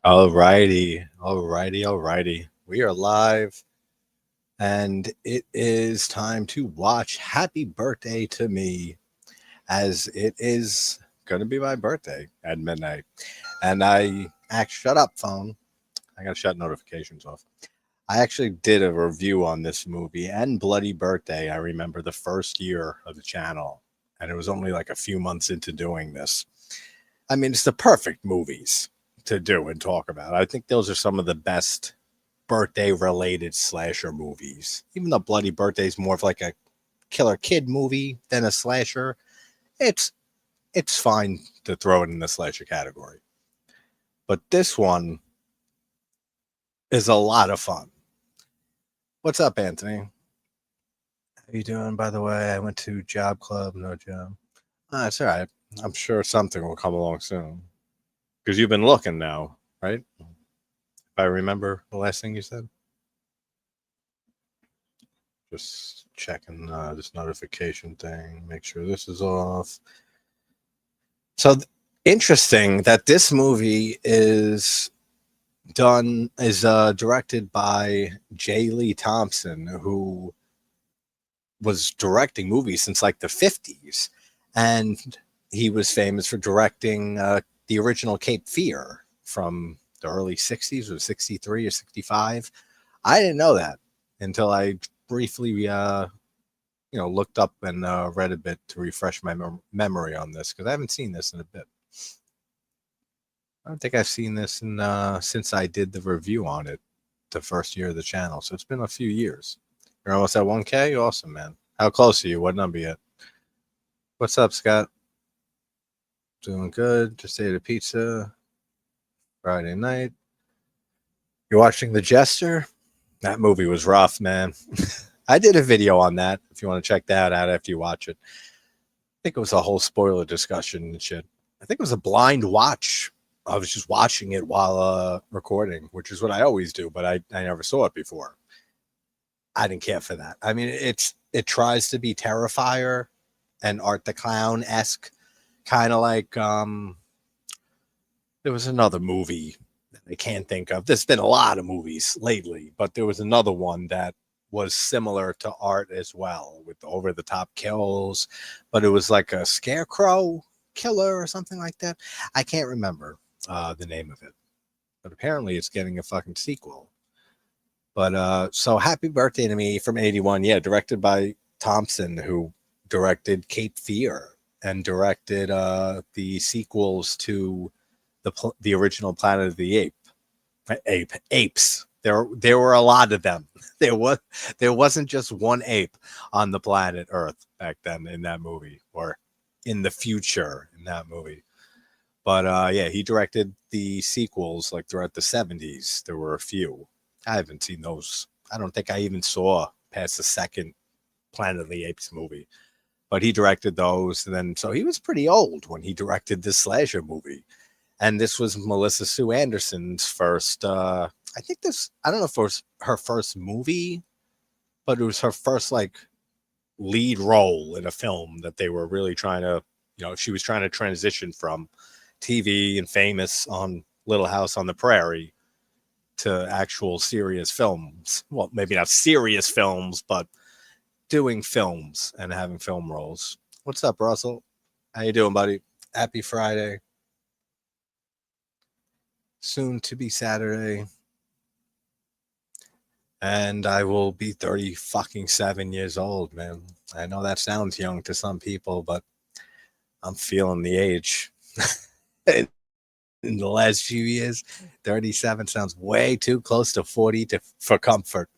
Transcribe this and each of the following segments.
Alrighty. We are live, and it is time to watch Happy Birthday to Me, as it is going to be my birthday at midnight. And shut up, phone. I got to shut notifications off. I actually did a review on this movie and Bloody Birthday. I remember the first year of the channel, and it was only like a few months into doing this. I mean, it's the perfect movies to do and talk about. I think those are some of the best birthday related slasher movies. Even though Bloody Birthday is more of like a killer kid movie than a slasher, it's it's fine to throw it in the slasher category. But this one is a lot of fun. What's up, Anthony? How you doing, by the way? I went to job club, no job. It's all right. I'm sure something will come along soon. Because you've been looking now, right? If I remember the last thing you said. Just checking this notification thing, make sure this is off. So interesting that this movie is directed by J. Lee Thompson, who was directing movies since like the 50s. And he was famous for directing the original Cape Fear from the early 60s, or 63 or 65. I didn't know that until I briefly looked up and read a bit to refresh my memory on this, because I haven't seen this in a bit. I don't think I've seen this since I did the review on it the first year of the channel, so it's been a few years. You're almost at 1K? Awesome, man. How close are you? What number yet? What's up, Scott? Doing good. Just ate a pizza Friday night. You're watching The Jester? That movie was rough, man. I did a video on that if you want to check that out after you watch it. I think it was a whole spoiler discussion and shit. I think it was a blind watch. I was just watching it while recording, which is what I always do, but I never saw it before. I didn't care for that. I mean, it tries to be Terrifier and Art the Clown-esque, kind of like there was another movie that I can't think of. There's been a lot of movies lately, but there was another one that was similar to Art as well, with over-the-top kills, but it was like a scarecrow killer or something like that. I can't remember the name of it, but apparently it's getting a fucking sequel. But so Happy Birthday to Me from 81, yeah, directed by Thompson, who directed Cape Fear and directed the sequels to the original Planet of the Apes. There were a lot of them. There wasn't just one ape on the planet Earth back then in that movie, or in the future in that movie. But yeah, he directed the sequels like throughout the 70s. There were a few. I haven't seen those. I don't think I even saw past the second Planet of the Apes movie. But he directed those, and then so he was pretty old when he directed this slasher movie. And this was Melissa Sue Anderson's first. I don't know if it was her first movie, but it was her first like lead role in a film that they were really trying to, she was trying to transition from TV and famous on Little House on the Prairie to actual serious films. Well, maybe not serious films, but doing films and having film roles. What's up, Russell? How you doing, buddy? Happy Friday. Soon to be Saturday. And I will be 30 fucking 7 years old, man. I know that sounds young to some people, but I'm feeling the age. In the last few years, 37 sounds way too close to 40 for comfort,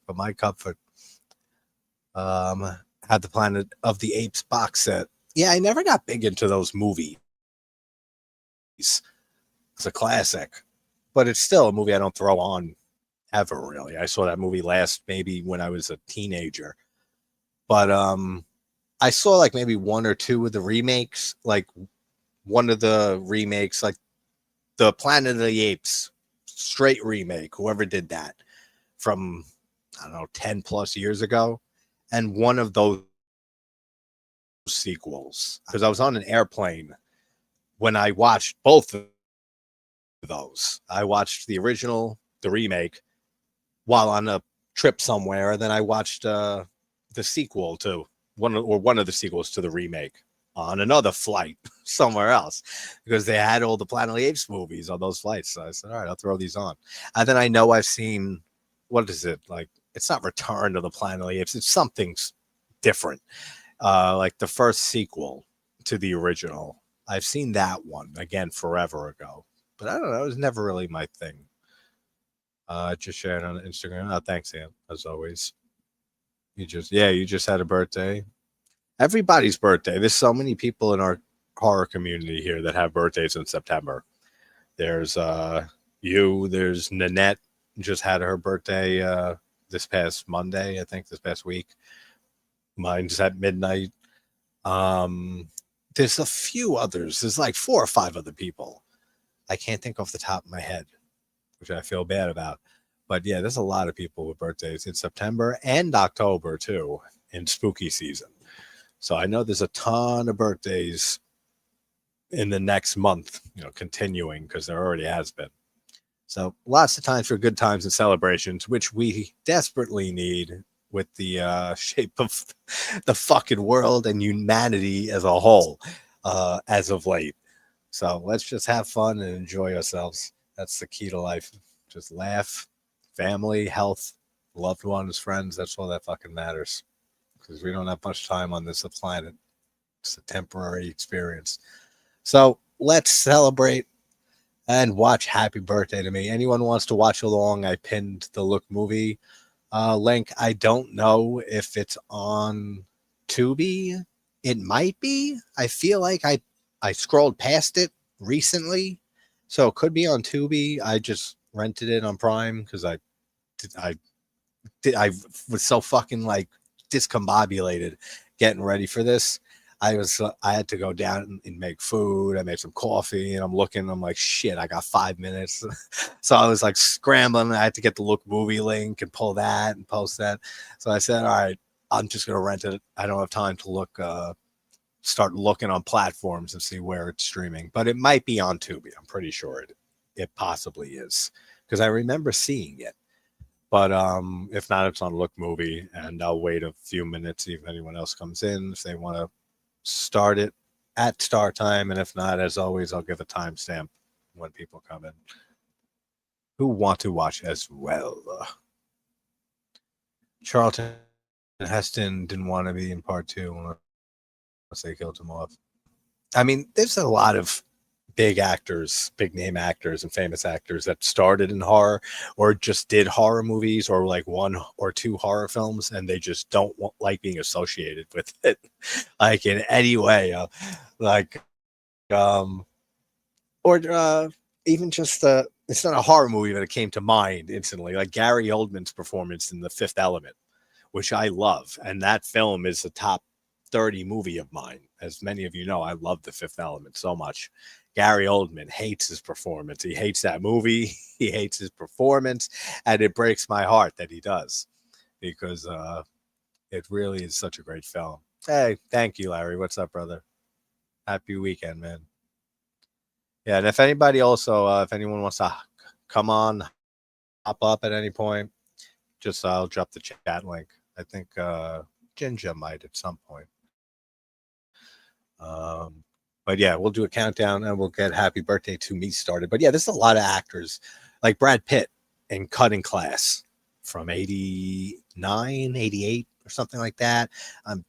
for my comfort. Had the Planet of the Apes box set. Yeah, I never got big into those movies. It's a classic, but it's still a movie I don't throw on ever, really. I saw that movie last maybe when I was a teenager. But I saw like maybe one or two of the remakes, like one of the remakes, like the Planet of the Apes straight remake, whoever did that from, I don't know, 10 plus years ago. And one of those sequels, because I was on an airplane when I watched both of those. I watched the original, the remake, while on a trip somewhere, and then I watched the sequel to one of the sequels to the remake on another flight somewhere else because they had all the Planet of the Apes movies on those flights. So I said, all right, I'll throw these on. And then I know I've seen, what is it? Like, it's not Return to the Planet of the Apes. It's something different. Like the first sequel to the original. I've seen that one again forever ago, but I don't know. It was never really my thing. Just shared on Instagram. Oh, thanks, Sam, as always. You just had a birthday. Everybody's birthday. There's so many people in our horror community here that have birthdays in September. There's there's Nanette, just had her birthday this past Monday, I think this past week. Mine's at midnight. There's a few others. There's like 4 or 5 other people. I can't think off the top of my head, which I feel bad about. But yeah, there's a lot of people with birthdays in September and October too, in spooky season. So I know there's a ton of birthdays in the next month, continuing because there already has been. So lots of times for good times and celebrations, which we desperately need with the shape of the fucking world and humanity as a whole as of late. So let's just have fun and enjoy ourselves. That's the key to life. Just laugh, family, health, loved ones, friends. That's all that fucking matters. Because we don't have much time on this planet. It's a temporary experience. So let's celebrate and watch Happy Birthday to Me. Anyone wants to watch along, I pinned the Look movie link. I don't know if it's on Tubi. It might be. I feel like I scrolled past it recently, so it could be on Tubi. I just rented it on Prime because I was so fucking like discombobulated getting ready for this. I had to go down and make food. I made some coffee and I'm like, shit, I got 5 minutes. So I was like scrambling. I had to get the Look movie link and pull that and post that. So I said, all right, I'm just going to rent it. I don't have time to start looking on platforms and see where it's streaming, but it might be on Tubi. I'm pretty sure it possibly is because I remember seeing it. But if not, it's on Look movie, and I'll wait a few minutes, see if anyone else comes in, if they want to start it at start time. And if not, as always, I'll give a timestamp when people come in who want to watch as well. Charlton Heston didn't want to be in part 2 unless they killed him off. I mean, there's a lot of big actors, big name actors and famous actors that started in horror or just did horror movies or like 1 or 2 horror films, and they just don't like being associated with it like in any way. Or even just it's not a horror movie, but it came to mind instantly, like Gary Oldman's performance in The Fifth Element, which I love, and that film is a top 30 movie of mine. As many of you know, I love The Fifth Element so much. Gary Oldman hates his performance. He hates that movie. He hates his performance, and it breaks my heart that he does because it really is such a great film. Hey, thank you, Larry. What's up, brother? Happy weekend, man. Yeah, and if anybody also, if anyone wants to come on, hop up at any point, just I'll drop the chat link. I think Ginger might at some point. But yeah, we'll do a countdown and we'll get Happy Birthday to Me started. But yeah, there's a lot of actors like Brad Pitt in Cutting Class from 89, 88 or something like that.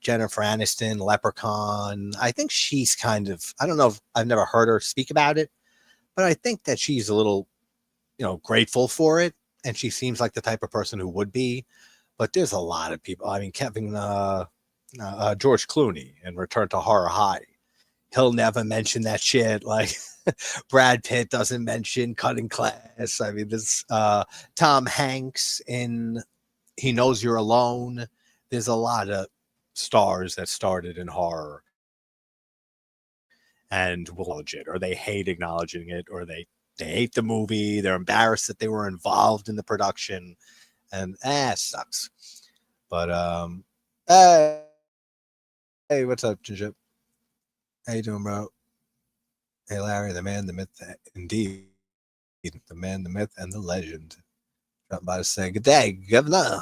Jennifer Aniston, Leprechaun. I think she's kind of, I don't know if I've never heard her speak about it, but I think that she's a little, grateful for it. And she seems like the type of person who would be. But there's a lot of people. I mean, George Clooney in Return to Horror High. He'll never mention that shit. Like Brad Pitt doesn't mention Cutting Class. I mean, this Tom Hanks in He Knows You're Alone. There's a lot of stars that started in horror and will acknowledge it, or they hate acknowledging it, or they hate the movie. They're embarrassed that they were involved in the production, and it sucks. But hey, what's up, Ginger? How you doing, bro? Hey, Larry, the man, the myth, indeed. the man, the myth, and the legend. Dropping by to say good day, Governor.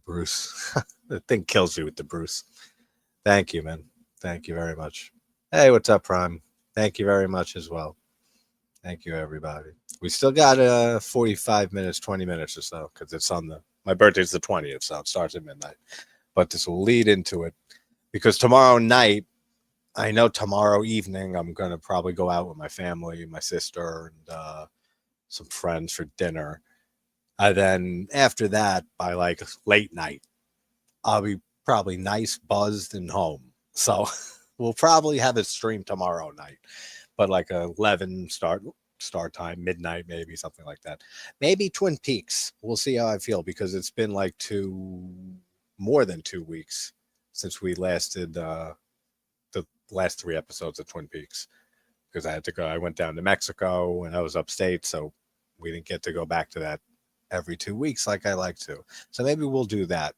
Bruce. The thing kills you with the Bruce. Thank you, man. Thank you very much. Hey, what's up, Prime? Thank you very much as well. Thank you, everybody. We still got 45 minutes, 20 minutes or so, because it's on my birthday's the 20th, so it starts at midnight. But this will lead into it, because tomorrow night, I know tomorrow evening, I'm going to probably go out with my family, my sister, and some friends for dinner. And then after that, by like late night, I'll be probably nice, buzzed, and home. So we'll probably have a stream tomorrow night, but like 11 start time, midnight, maybe something like that. Maybe Twin Peaks. We'll see how I feel, because it's been like more than 2 weeks since we lasted the last 3 episodes of Twin Peaks, because I had to go. I went down to Mexico and I was upstate, so we didn't get to go back to that every 2 weeks like I like to. So maybe we'll do that,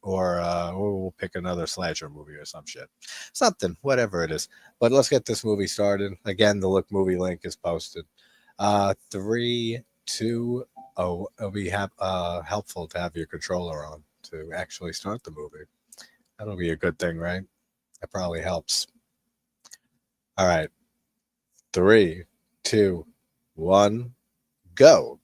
or we'll pick another slasher movie or some shit, something, whatever it is. But let's get this movie started. Again, the Look movie link is posted. 3, 2, 0. It'll be helpful to have your controller on to actually start the movie. That'll be a good thing, right? That probably helps. All right. 3, 2, 1, go.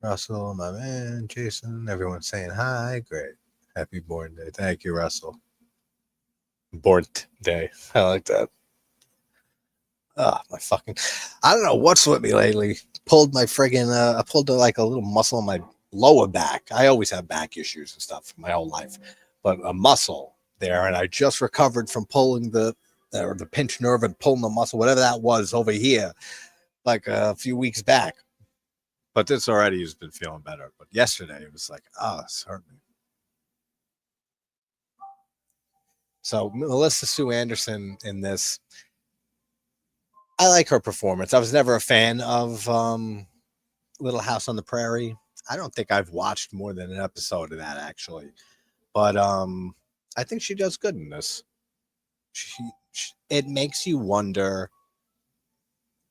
Russell, my man, Jason, everyone saying hi. Great. Happy born day. Thank you, Russell. Born day. I like that. My fucking, I don't know what's with me lately. Pulled my friggin', I pulled like a little muscle on my lower back. I always have back issues and stuff my whole life, but a muscle there, and I just recovered from pulling the pinched nerve and pulling the muscle, whatever that was over here, like a few weeks back. But this already has been feeling better. But yesterday it was like, it's hurt me. So Melissa Sue Anderson in this, I like her performance. I was never a fan of Little House on the Prairie. I don't think I've watched more than an episode of that, actually. But I think she does good in this. It makes you wonder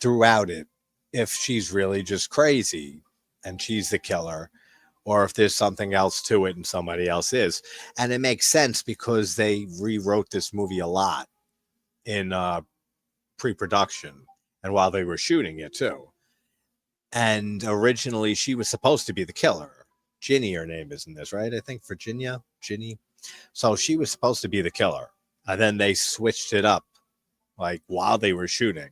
throughout it if she's really just crazy and she's the killer, or if there's something else to it and somebody else is. And it makes sense because they rewrote this movie a lot in pre-production and while they were shooting it too. And originally she was supposed to be the killer. Ginny, her name is in this, right? I think Virginia, Ginny. So she was supposed to be the killer. And then they switched it up like while they were shooting.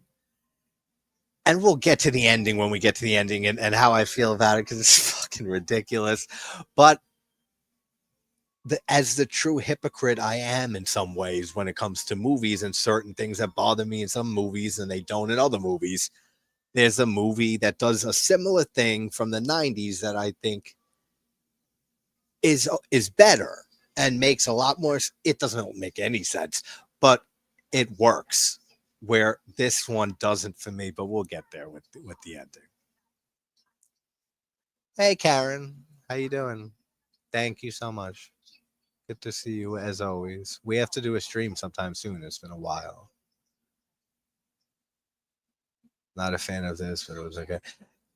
And we'll get to the ending when we get to the ending and how I feel about it, because it's fucking ridiculous. But as the true hypocrite I am in some ways when it comes to movies and certain things that bother me in some movies and they don't in other movies, there's a movie that does a similar thing from the 90s that I think is better and makes a lot more. It doesn't make any sense, but it works, where this one doesn't for me, but we'll get there with the ending. Hey, Karen, how you doing? Thank you so much. Good to see you as always. We have to do a stream sometime soon. It's been a while. Not a fan of this, but it was okay.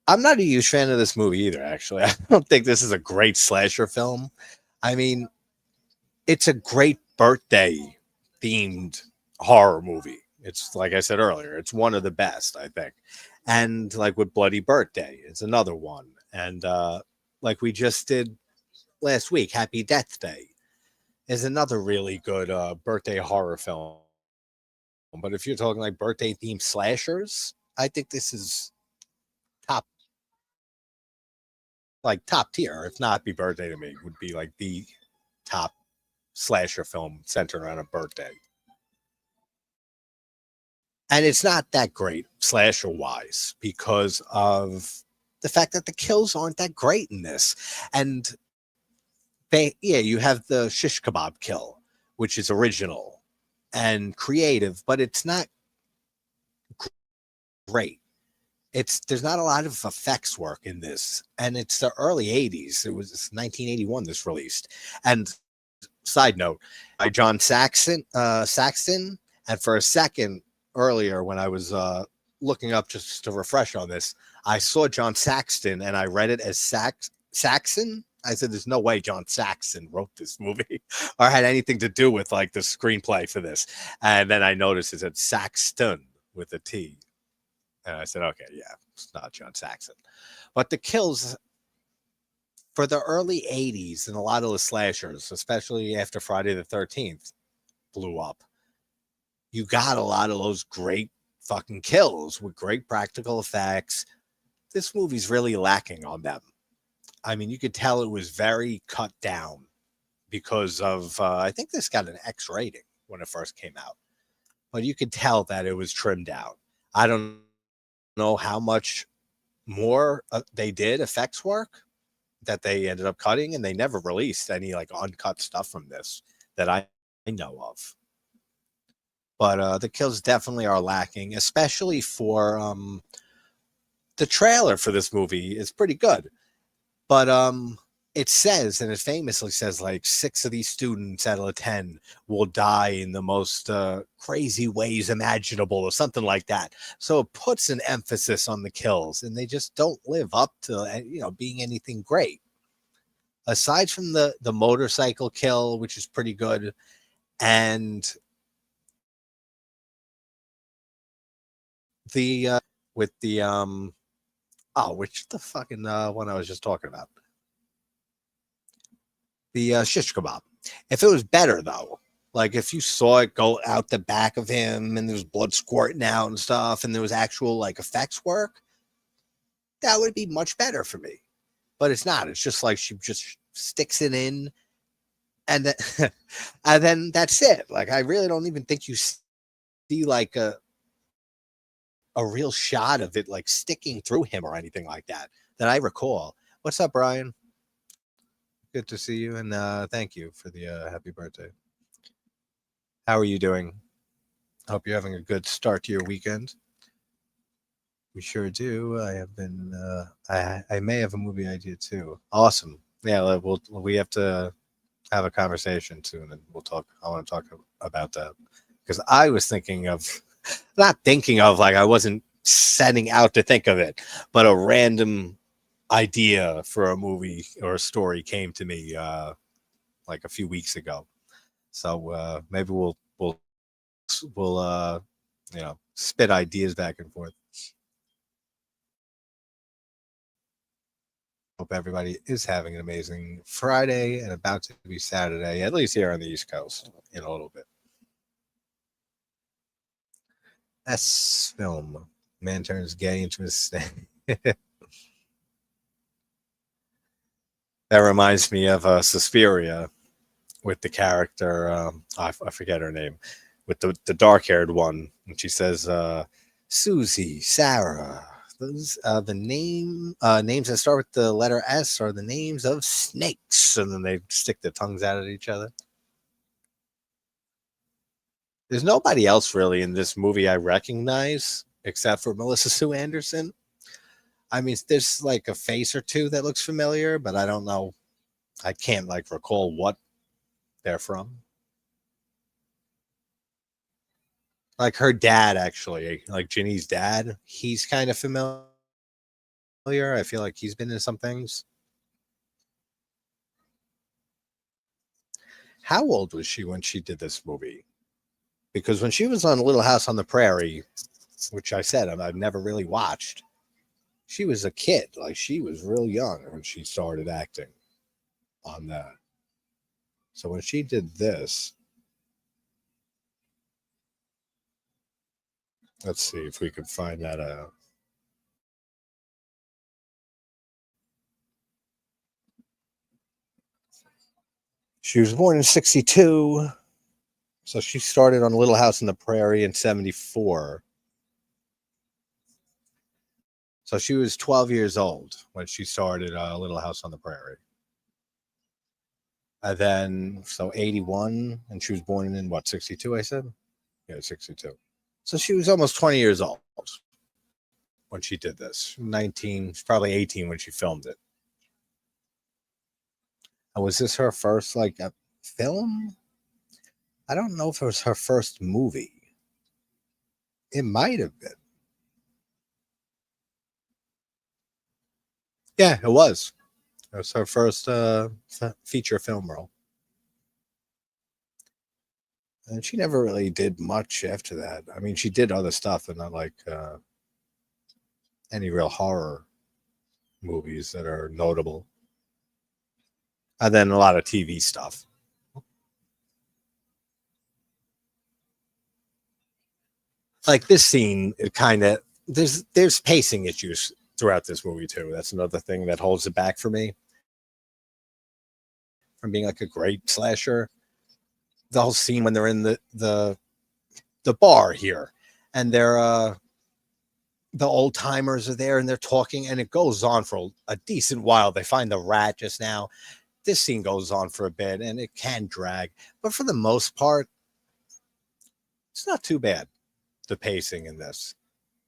I'm not a huge fan of this movie either, actually. I don't think this is a great slasher film. I mean, it's a great birthday themed horror movie. It's like I said earlier, it's one of the best, I think. And like with Bloody Birthday, it's another one. And like we just did last week, Happy Death Day is another really good birthday horror film. But if you're talking like birthday themed slashers, I think this is top tier. If not, Happy Birthday to Me would be like the top slasher film centered around a birthday. And it's not that great slasher wise because of the fact that the kills aren't that great in this. And you have the shish kebab kill, which is original and creative, but it's not great. There's not a lot of effects work in this, and it's the early 80s. It was 1981 this released, and side note, by John Saxon. And for a second earlier, when I was looking up just to refresh on this, I saw John Saxton and I read it as Saxon. I said, "There's no way John Saxon wrote this movie or had anything to do with like the screenplay for this." And then I noticed it said Saxton with a T, and I said, "Okay, yeah, it's not John Saxon." But the kills for the early '80s and a lot of the slashers, especially after Friday the 13th blew up, you got a lot of those great fucking kills with great practical effects. This movie's really lacking on them. I mean, you could tell it was very cut down because of, I think this got an X rating when it first came out, but you could tell that it was trimmed out. I don't know how much more they did effects work that they ended up cutting, and they never released any like uncut stuff from this that I know of. But the kills definitely are lacking, especially for the trailer for this movie is pretty good. But it says, and it famously says, like 6 of these students out of 10 will die in the most crazy ways imaginable, or something like that. So it puts an emphasis on the kills, and they just don't live up to being anything great. Aside from the motorcycle kill, which is pretty good, and the with the which the fucking one I was just talking about, the shish kebab. If it was better though, like if you saw it go out the back of him and there was blood squirting out and stuff, and there was actual like effects work, that would be much better for me. But it's not. It's just like she just sticks it in, and then and then that's it. Like I really don't even think you see like a real shot of it like sticking through him or anything like that I recall. What's up, Brian? Good to see you, and thank you for the happy birthday. How are you doing? Hope you're having a good start to your weekend. We sure do. I have been. I may have a movie idea too. Awesome. Yeah, we have to have a conversation soon, and we'll talk. I want to talk about that because I was thinking of, not thinking of, like I wasn't setting out to think of it, but a random idea for a movie or a story came to me like a few weeks ago. So maybe we'll spit ideas back and forth. Hope everybody is having an amazing Friday and about to be Saturday, at least here on the East Coast, in a little bit. S film. Man turns gay into a snake. That reminds me of Suspiria with the character, I forget her name, with the dark-haired one. And she says, Susie, Sarah. Those the names that start with the letter S are the names of snakes. And then they stick their tongues out at each other. There's nobody else really in this movie I recognize except for Melissa Sue Anderson. I mean, there's like a face or two that looks familiar, but I don't know. I can't like recall what they're from. Like her dad, actually, like Ginny's dad, he's kind of familiar. I feel like he's been in some things. How old was she when she did this movie? Because when she was on Little House on the Prairie, which I said I've never really watched, she was a kid. Like she was real young when she started acting on that. So when she did this, let's see if we can find that out. She was born in 1962. So she started on Little House on the Prairie in 1974. So she was 12 years old when she started Little House on the Prairie. And then, so 1981, and she was born in what, 1962, I said? Yeah, 1962. So she was almost 20 years old when she did this. 19, probably 18 when she filmed it. And was this her first, like, film. I don't know if it was her first movie. It might have been. Yeah, it was. It was her first feature film role. And she never really did much after that. I mean, she did other stuff, but not like any real horror movies that are notable. And then a lot of TV stuff. Like this scene, it kind of there's pacing issues throughout this movie too. That's another thing that holds it back for me from being like a great slasher. The whole scene when they're in the bar here, and they're the old timers are there and they're talking, and it goes on for a decent while. They find the rat just now. This scene goes on for a bit and it can drag, but for the most part, it's not too bad. The pacing in this.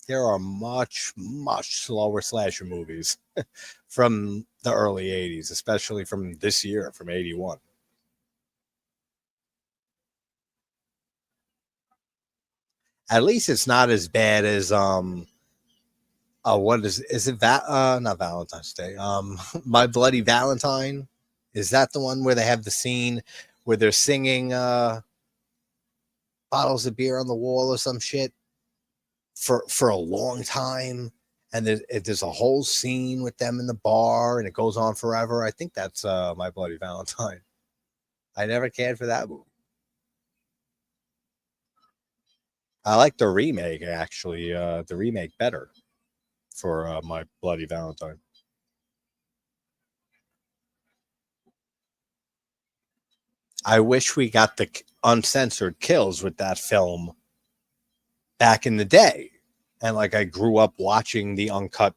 There are much, much slower slasher movies from the early 80s, especially from this year, from 81. At least it's not as bad as what is it not Valentine's Day. My Bloody Valentine. Is that the one where they have the scene where they're singing bottles of beer on the wall or some shit for a long time, and there's a whole scene with them in the bar and it goes on forever? I think that's My Bloody Valentine. I never cared for that movie. I like the remake, actually, the remake better for My Bloody Valentine. I wish we got the uncensored kills with that film back in the day. And like I grew up watching the uncut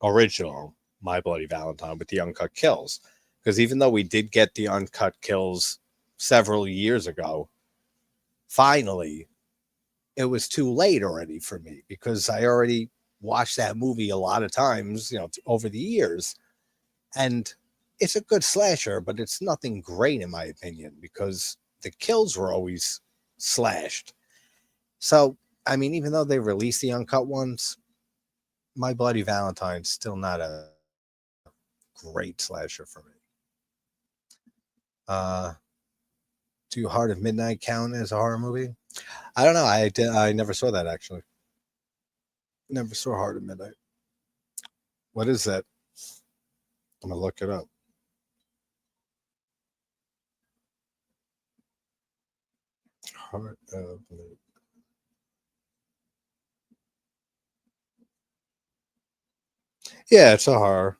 original My Bloody Valentine with the uncut kills. Because even though we did get the uncut kills several years ago, finally, it was too late already for me because I already watched that movie a lot of times, over the years. And it's a good slasher, but it's nothing great in my opinion because the kills were always slashed. So, I mean, even though they released the uncut ones, My Bloody Valentine's still not a great slasher for me. Do Heart of Midnight count as a horror movie? I don't know. I never saw that actually. Never saw Heart of Midnight. What is that? I'm gonna look it up. Heart of Midnight. Yeah, it's a horror.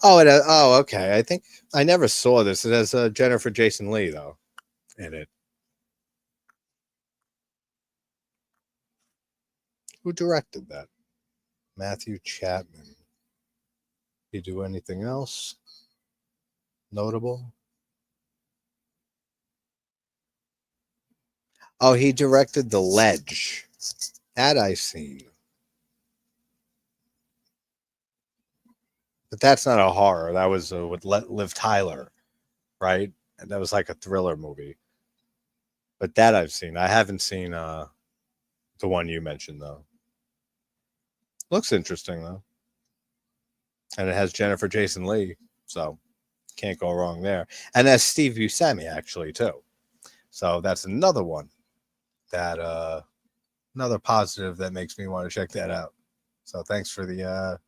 Oh, okay. I think I never saw this. It has Jennifer Jason Leigh though in it. Who directed that? Matthew Chapman. He do anything else notable? Oh, he directed The Ledge. That I've seen. But that's not a horror. That was with Liv Tyler, right? And that was like a thriller movie. But that I've seen. I haven't seen the one you mentioned though. Looks interesting though. And it has Jennifer Jason Leigh, so can't go wrong there. And that's Steve Buscemi actually too. So that's another one that another positive that makes me want to check that out. So thanks for the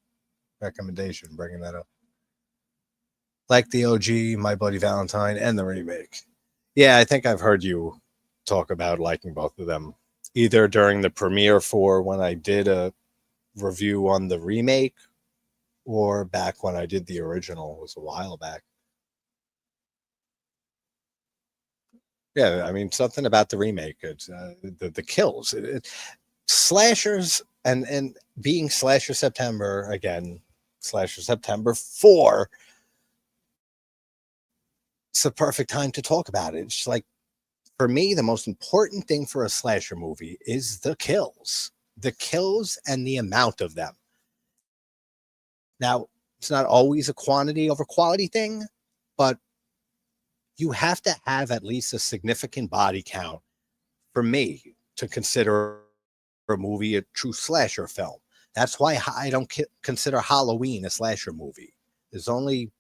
recommendation, bringing that up. Like the OG, My Bloody Valentine, and the remake. Yeah, I think I've heard you talk about liking both of them, either during the premiere for when I did a review on the remake, or back when I did the original. It was a while back. Yeah, I mean something about the remake. It's the kills, slashers, and being slasher September again, slasher September 4. It's the perfect time to talk about it. It's like for me, the most important thing for a slasher movie is the kills and the amount of them. Now, it's not always a quantity over quality thing, but you have to have at least a significant body count for me to consider a movie a true slasher film. That's why I don't consider Halloween a slasher movie. There's only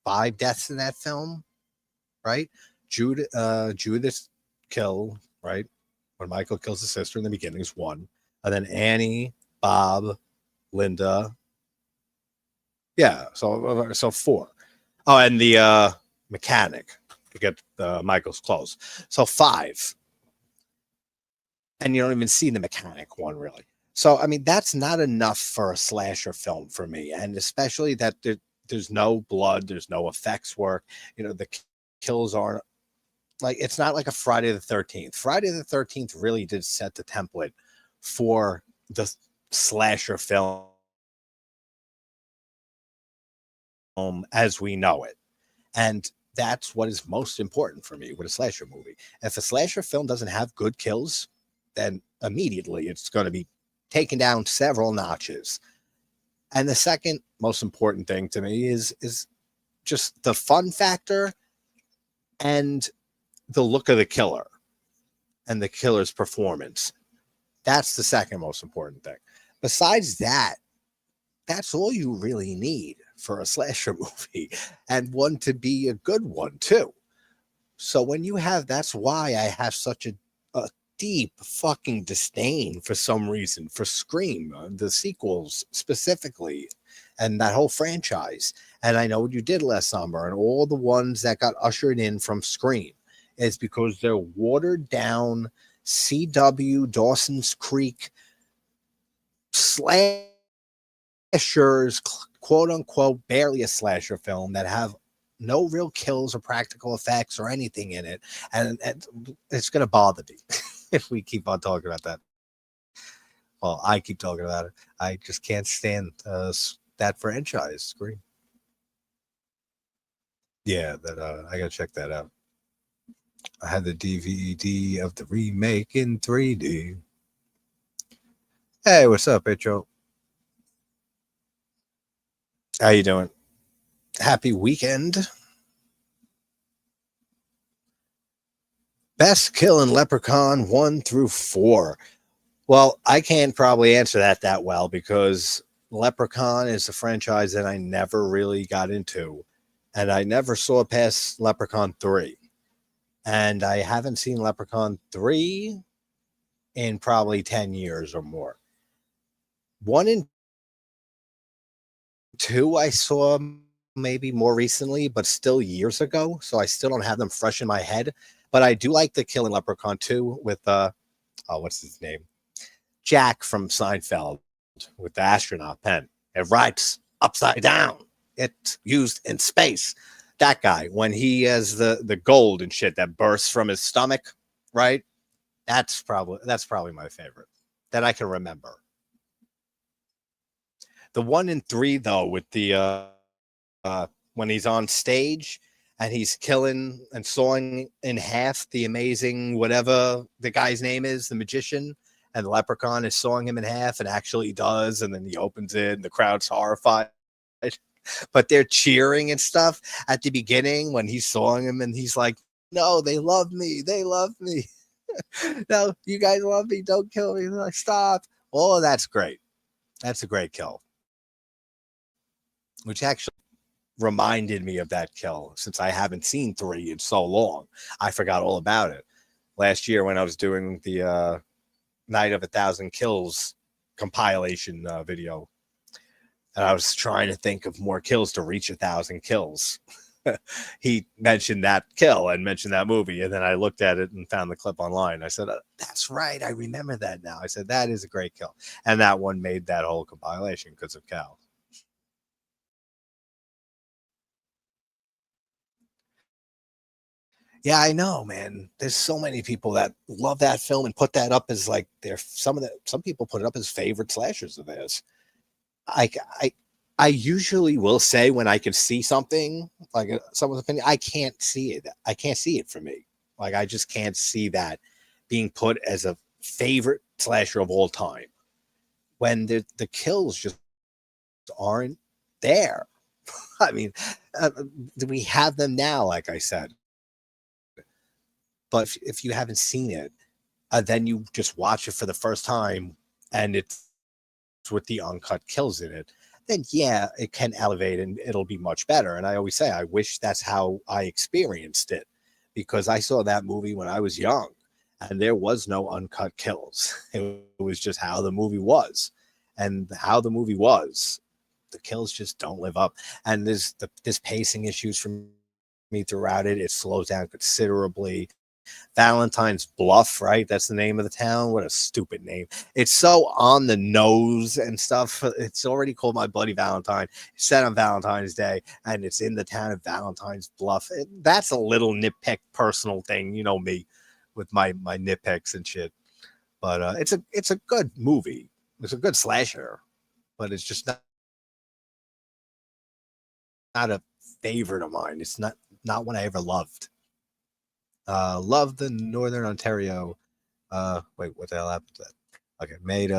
5 deaths in that film, right? Judith kill, right? When Michael kills his sister in the beginning is 1. And then Annie, Bob, Linda. Yeah, so 4. Oh, and the mechanic to get Michael's clothes. So 5. And you don't even see the mechanic one really. So I mean, that's not enough for a slasher film for me, and especially that there's no blood, there's no effects work. The kills aren't like, it's not like a Friday the 13th. Friday the 13th really did set the template for the slasher film as we know it, and that's what is most important for me with a slasher movie. If a slasher film doesn't have good kills, then immediately it's going to be taken down several notches. And the second most important thing to me is just the fun factor and the look of the killer and the killer's performance. That's the second most important thing. Besides that, that's all you really need for a slasher movie, and one to be a good one too. So when you have, that's why I have such a deep fucking disdain for some reason for Scream, the sequels specifically, and that whole franchise. And I know what you did last summer, and all the ones that got ushered in from Scream is because they're watered down CW, Dawson's Creek slashers, quote unquote, barely a slasher film, that have no real kills or practical effects or anything in it. And it's going to bother me if we keep on talking about that. Well, I keep talking about it. I just can't stand that franchise, Scream. Yeah, that I got to check that out. I had the DVD of the remake in 3D. Hey, what's up, Petro? How you doing? Happy weekend. Best kill in Leprechaun 1 through 4. Well, I can't probably answer that well because Leprechaun is a franchise that I never really got into, and I never saw past Leprechaun 3. And I haven't seen Leprechaun 3 in probably 10 years or more. 1 and 2 I saw maybe more recently, but still years ago, so I still don't have them fresh in my head. But I do like the kill in Leprechaun 2 with what's his name? Jack from Seinfeld with the astronaut pen. It writes upside down. It's used in space. That guy, when he has the gold and shit that bursts from his stomach, right? That's probably my favorite that I can remember. The 1 and 3 though, with the when he's on stage and he's killing and sawing in half the amazing whatever the guy's name is, the magician, and the leprechaun is sawing him in half and actually does, and then he opens it and the crowd's horrified. But they're cheering and stuff at the beginning when he's sawing him, and he's like, no, they love me. They love me. No, you guys love me. Don't kill me. Like, stop. Oh, that's great. That's a great kill. Which actually reminded me of that kill, since I haven't seen 3 in so long. I forgot all about it. Last year when I was doing the Night of 1,000 Kills compilation video, and I was trying to think of more kills to reach 1,000 kills. He mentioned that kill and mentioned that movie, and then I looked at it and found the clip online. I said, that's right, I remember that now. I said, that is a great kill. And that one made that whole compilation because of Cal. Yeah, I know, man. There's so many people that love that film and put that up as like some people put it up as favorite slashers of theirs. I usually will say when I can see something like someone's opinion, I can't see it. I can't see it for me. Like, I just can't see that being put as a favorite slasher of all time when the kills just aren't there. I mean, uh, we have them now, like I said. But if you haven't seen it, then you just watch it for the first time, and it's with the uncut kills in it, then yeah, it can elevate and it'll be much better. And I always say, I wish that's how I experienced it, because I saw that movie when I was young and there was no uncut kills. It was just how the movie was. And how the movie was, the kills just don't live up. And there's pacing issues for me throughout it. It slows down considerably. Valentine's Bluff, right? That's the name of the town. What a stupid name. It's so on the nose and stuff. It's already called My Bloody Valentine. It's set on Valentine's Day, and it's in the town of Valentine's Bluff. That's a little nitpick personal thing. You know me with my nitpicks and shit. But it's a good movie. It's a good slasher, but it's just not a favorite of mine. It's not one I ever loved. Love the Northern Ontario. Wait, what the hell happened to that? Okay, made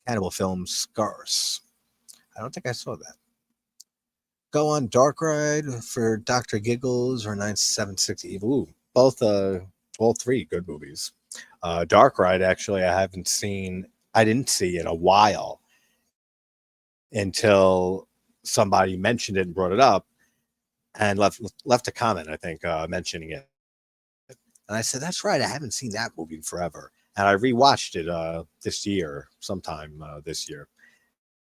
cannibal film Scars. I don't think I saw that. Go on Dark Ride for Dr. Giggles or 976 Evil. Ooh, both all three good movies. Dark Ride, actually, I didn't see in a while until somebody mentioned it and brought it up and left a comment, I think, mentioning it. And I said, that's right, I haven't seen that movie in forever. And I rewatched it this year, sometime this year.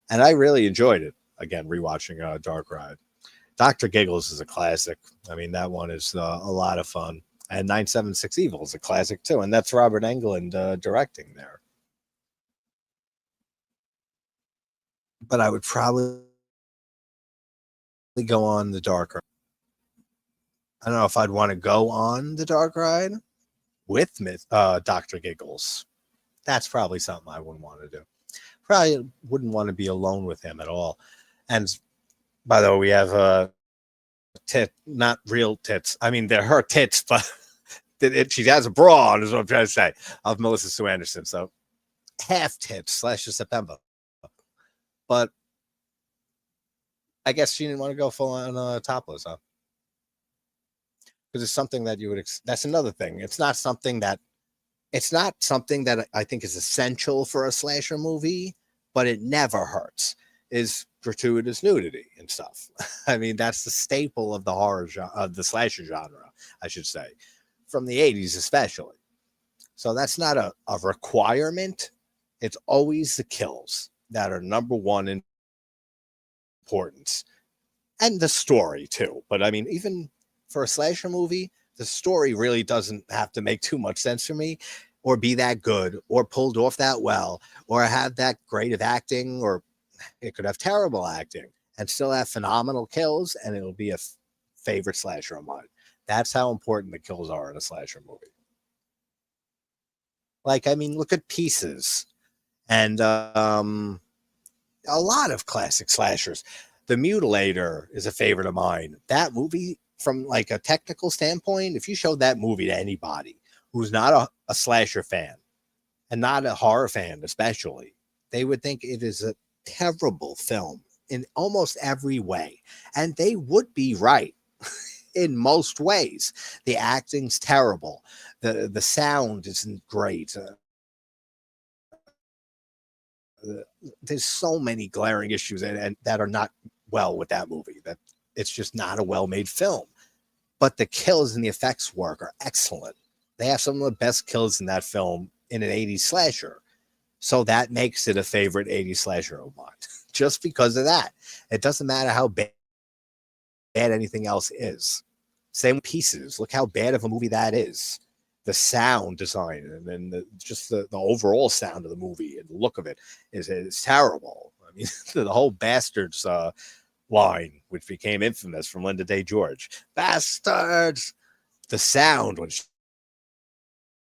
And I really enjoyed it, again, rewatching Dark Ride. Dr. Giggles is a classic. I mean, that one is a lot of fun. And 976 Evil is a classic, too. And that's Robert Englund directing there. But I would probably go on the Dark Ride. I don't know if I'd want to go on the Dark Ride with Dr. Giggles. That's probably something I wouldn't want to do. Probably wouldn't want to be alone with him at all. And by the way, we have not real tits. I mean, they're her tits, but she has a bra on, is what I'm trying to say, of Melissa Sue Anderson. So half tits / September. But I guess she didn't want to go full on topless, huh? Because it's something that you would. That's another thing. It's not something that I think is essential for a slasher movie, but it never hurts. Is gratuitous nudity and stuff. I mean, that's the staple of the of the slasher genre, I should say, from the 80s especially. So that's not a requirement. It's always the kills that are number one in importance, and the story too. But I mean, even for a slasher movie, the story really doesn't have to make too much sense for me, or be that good, or pulled off that well, or have that great of acting, or it could have terrible acting and still have phenomenal kills, and it'll be a favorite slasher of mine. That's how important the kills are in a slasher movie. Like, I mean, look at Pieces and a lot of classic slashers. The Mutilator is a favorite of mine. That movie, from like a technical standpoint, if you showed that movie to anybody who's not a slasher fan and not a horror fan especially, they would think it is a terrible film in almost every way. And they would be right in most ways. The acting's terrible. The sound isn't great. There's so many glaring issues and that are not well with that movie, that it's just not a well-made film. But the kills and the effects work are excellent. They have some of the best kills in that film in an 80s slasher. So that makes it a favorite 80s slasher of mine. Just because of that. It doesn't matter how bad anything else is. Same with Pieces. Look how bad of a movie that is. The sound design and then the overall sound of the movie and the look of it is terrible. I mean, the whole Bastards line, which became infamous from Linda Day George. Bastards! The sound when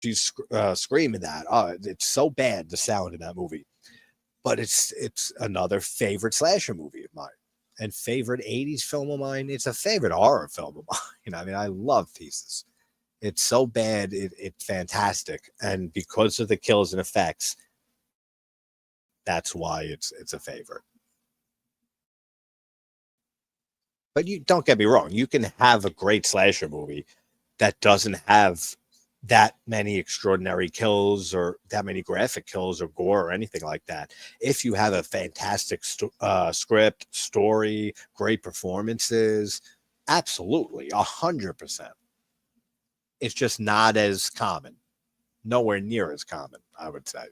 she's screaming that. Oh, it's so bad, the sound in that movie. But it's another favorite slasher movie of mine. And favorite 80s film of mine. It's a favorite horror film of mine. I mean, I love Pieces. It's so bad, it's fantastic. And because of the kills and effects, that's why it's a favorite. But you don't get me wrong, you can have a great slasher movie that doesn't have that many extraordinary kills or that many graphic kills or gore or anything like that. If you have a fantastic script, story, great performances, absolutely, 100%. It's just not as common, nowhere near as common, I would say.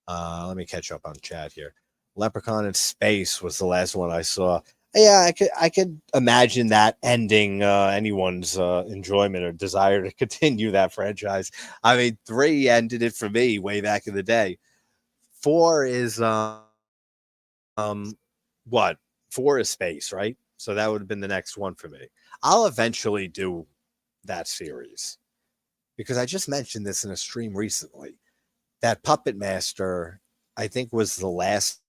Let me catch up on chat here. Leprechaun in Space was the last one I saw. Yeah, I could imagine that ending anyone's enjoyment or desire to continue that franchise. I mean, 3 ended it for me way back in the day. 4 is um what? 4 is Space, right? So that would have been the next one for me. I'll eventually do that series because I just mentioned this in a stream recently. That Puppet Master, I think, was the last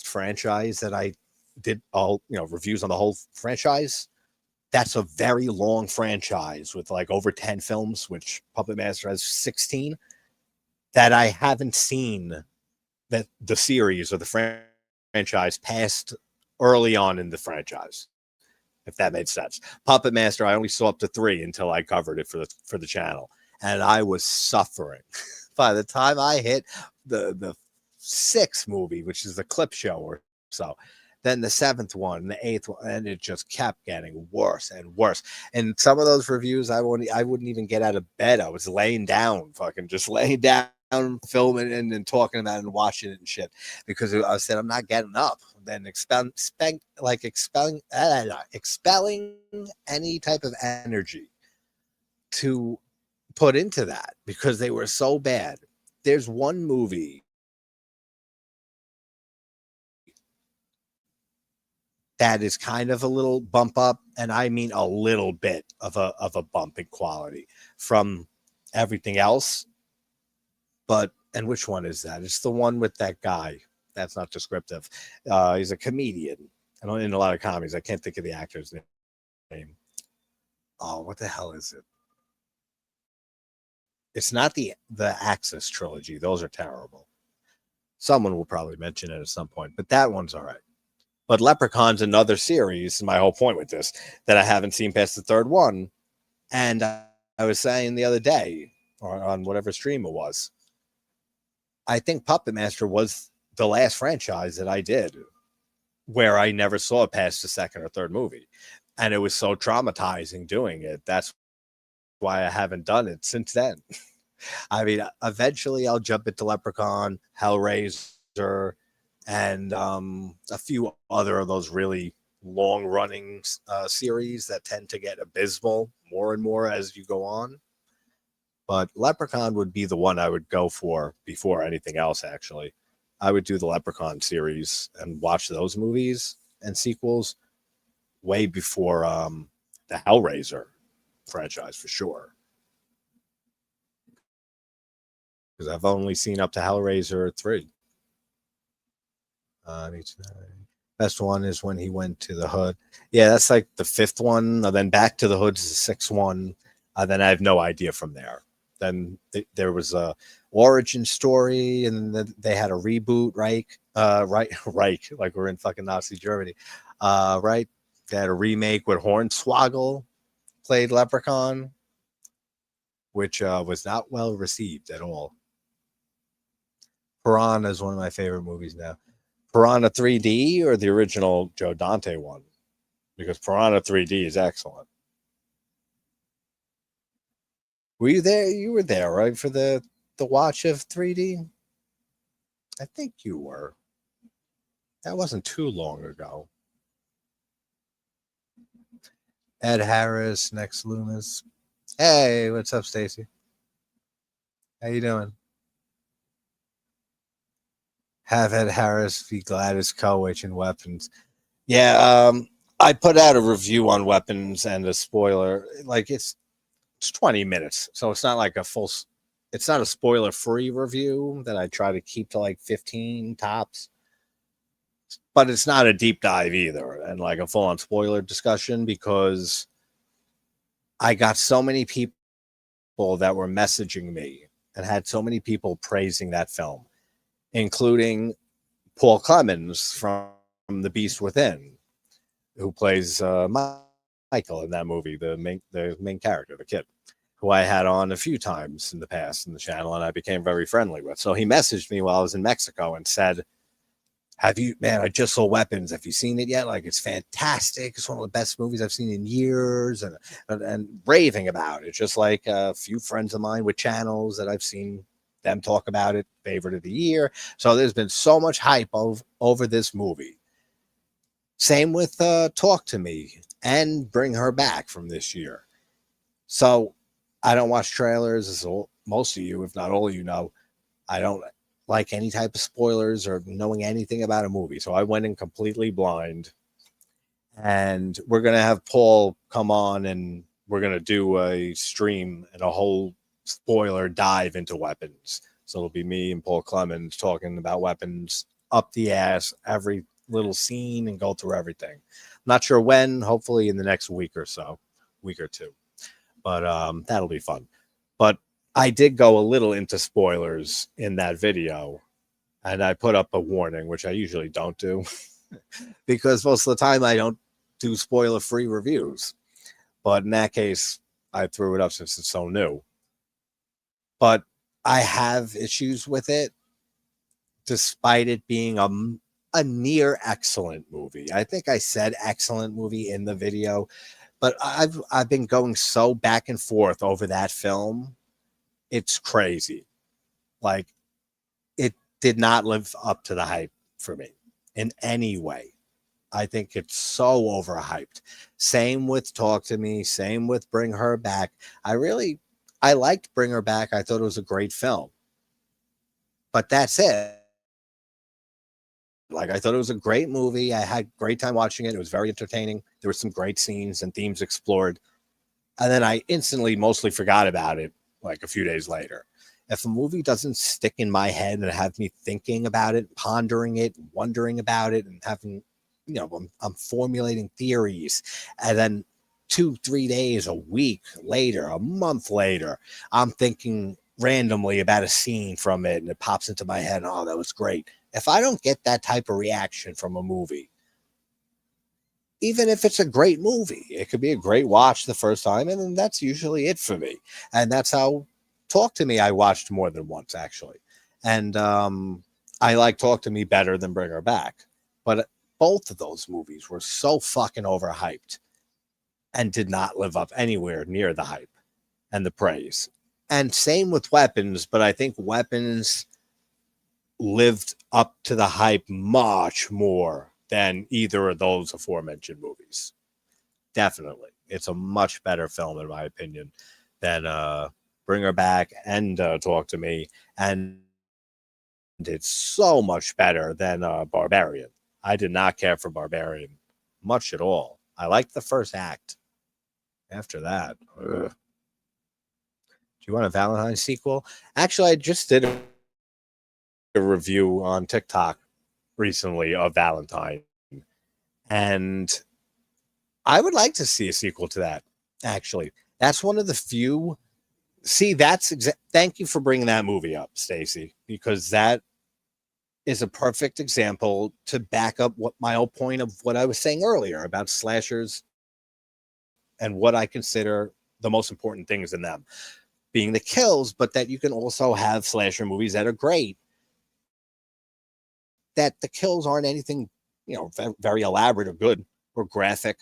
franchise that I did all, reviews on the whole franchise. That's a very long franchise with like over 10 films, which Puppet Master has 16, that I haven't seen that the series or the franchise past early on in the franchise, if that made sense. Puppet Master, I only saw up to 3 until I covered it for the channel, and I was suffering. By the time I hit the 6th movie, which is the clip show or so, then the 7th one, the 8th one, and it just kept getting worse and worse. And some of those reviews, I wouldn't even get out of bed. I was laying down, fucking just laying down, filming and talking about it and watching it and shit, because I said I'm not getting up. Then expelling any type of energy to put into that because they were so bad. There's one movie that is kind of a little bump up, and I mean a little bit of a bump in quality from everything else. But and which one is that? It's the one with that guy. That's not descriptive. He's a comedian. I don't in a lot of comedies. I can't think of the actor's name. Oh, what the hell is it? It's not the Axis trilogy. Those are terrible. Someone will probably mention it at some point, but that one's all right. But Leprechaun's another series. My whole point with this that I haven't seen past the 3rd one, and I was saying the other day or on whatever stream it was, I think Puppet Master was the last franchise that I did where I never saw it past the 2nd or 3rd movie, and it was so traumatizing doing it. That's why I haven't done it since then. I mean, eventually I'll jump into Leprechaun, Hellraiser, and a few other of those really long-running series that tend to get abysmal more and more as you go on. But Leprechaun would be the one I would go for before anything else, actually. I would do the Leprechaun series and watch those movies and sequels way before the Hellraiser franchise, for sure. Because I've only seen up to Hellraiser 3. Best one is when he went to the hood. Yeah, that's like the 5th one. And then Back to the Hood is the 6th one. Then I have no idea from there. Then there was a origin story, and then they had a reboot, right? Reich, like we're in fucking Nazi Germany, right? They had a remake with Hornswoggle played Leprechaun, which was not well received at all. Piranha is one of my favorite movies now. Piranha 3D or the original Joe Dante one? Because Piranha 3D is excellent. Were you there? You were there, right, for the watch of 3D? I think you were. That wasn't too long ago. Ed Harris, Next Loomis. Hey, what's up, Stacy? How you doing? Have Ed Harris be Gladys Kowich in Weapons. Yeah, I put out a review on Weapons and a spoiler. Like it's 20 minutes, so it's not like it's not a spoiler free review that I try to keep to like 15 tops, but it's not a deep dive either and like a full on spoiler discussion, because I got so many people that were messaging me and had so many people praising that film, including Paul Clemens from The Beast Within, who plays Michael in that movie, the main character, the kid, who I had on a few times in the past in the channel, and I became very friendly with. So he messaged me while I was in Mexico and said, "Have you, man? I just saw Weapons. Have you seen it yet? Like, it's fantastic. It's one of the best movies I've seen in years," and raving about it. Just like a few friends of mine with channels that I've seen them talk about it, favorite of the year. So there's been so much hype over this movie. Same with Talk to Me and Bring Her Back from this year. So I don't watch trailers, as most of you, if not all of you, know. I don't like any type of spoilers or knowing anything about a movie. So I went in completely blind. And we're going to have Paul come on and we're going to do a stream and a whole spoiler dive into Weapons. So it'll be me and Paul Clemens talking about Weapons up the ass, every little scene, and go through everything. Not sure when, hopefully in the next week or two. But that'll be fun. But I did go a little into spoilers in that video, and I put up a warning, which I usually don't do because most of the time I don't do spoiler-free reviews. But in that case, I threw it up since it's so new. But I have issues with it, despite it being a near excellent movie. I think I said excellent movie in the video, but I've been going so back and forth over that film. It's crazy. Like, it did not live up to the hype for me in any way. I think it's so overhyped. Same with Talk to Me. Same with Bring Her Back. I liked Bring Her Back. I thought it was a great film. But that's it. Like, I thought it was a great movie. I had a great time watching it. It was very entertaining. There were some great scenes and themes explored. And then I instantly mostly forgot about it like a few days later. If a movie doesn't stick in my head and have me thinking about it, pondering it, wondering about it, and having, I'm formulating theories, and then 2-3 days, a week later, a month later, I'm thinking randomly about a scene from it, and it pops into my head, oh, that was great. If I don't get that type of reaction from a movie, even if it's a great movie, it could be a great watch the first time, and then that's usually it for me. And that's how Talk to Me I watched more than once, actually. And I like Talk to Me better than Bring Her Back. But both of those movies were so fucking overhyped and did not live up anywhere near the hype and the praise. And same with Weapons, but I think Weapons lived up to the hype much more than either of those aforementioned movies. Definitely. It's a much better film, in my opinion, than Bring Her Back and Talk to Me. And it's so much better than Barbarian. I did not care for Barbarian much at all. I liked the first act. After that, ugh. Do you want a Valentine sequel? Actually, I just did a review on TikTok recently of Valentine, and I would like to see a sequel to that. Actually, that's one of the few. See, thank you for bringing that movie up, Stacy, because that is a perfect example to back up what my whole point of what I was saying earlier about slashers and what I consider the most important things in them being the kills, but that you can also have slasher movies that are great, that the kills aren't anything, very elaborate or good or graphic,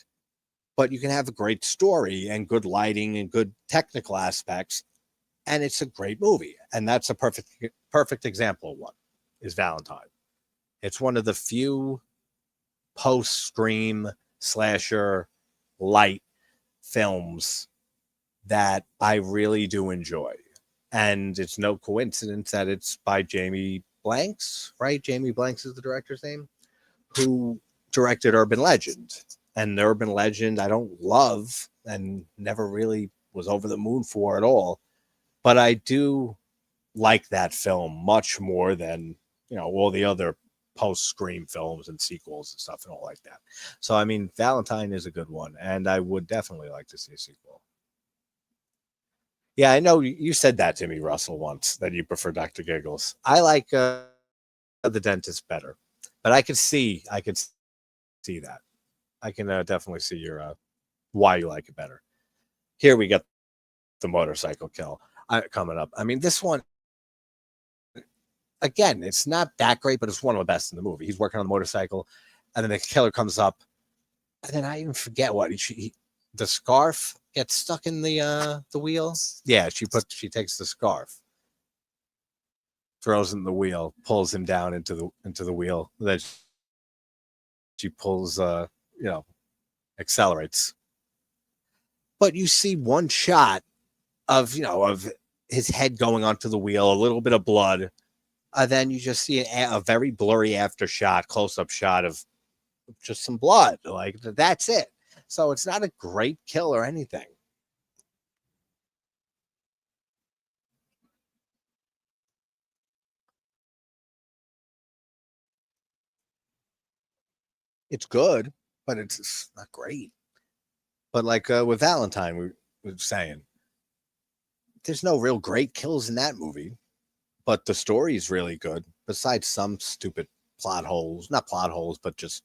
but you can have a great story and good lighting and good technical aspects, and it's a great movie. And that's a perfect example of one is Valentine. It's one of the few post-Scream slasher light films that I really do enjoy. And it's no coincidence that it's by Jamie Blanks, right? Jamie Blanks is the director's name, who directed Urban Legend. And Urban Legend, I don't love and never really was over the moon for at all. But I do like that film much more than, all the other post-Scream films and sequels and stuff and all like that. So, I mean, Valentine is a good one. And I would definitely like to see a sequel. Yeah, I know you said that to me, Russell, once, that you prefer Dr. Giggles. I like The Dentist better. But I could see that. I can definitely see your why you like it better. Here we got the motorcycle kill coming up. I mean, this one again, it's not that great, but it's one of the best in the movie. He's working on the motorcycle, and then the killer comes up, and then I even forget what the scarf gets stuck in the wheel. Yeah, she takes the scarf, throws in the wheel, pulls him down into the wheel. Then she pulls, you know, accelerates. But you see one shot of of his head going onto the wheel, a little bit of blood. Then you just see a very blurry after shot, close up shot of just some blood. Like that's it. So it's not a great kill or anything. It's good, but it's not great. But like with Valentine, we were saying, there's no real great kills in that movie, but the story is really good. Besides some stupid plot holes, not plot holes, but just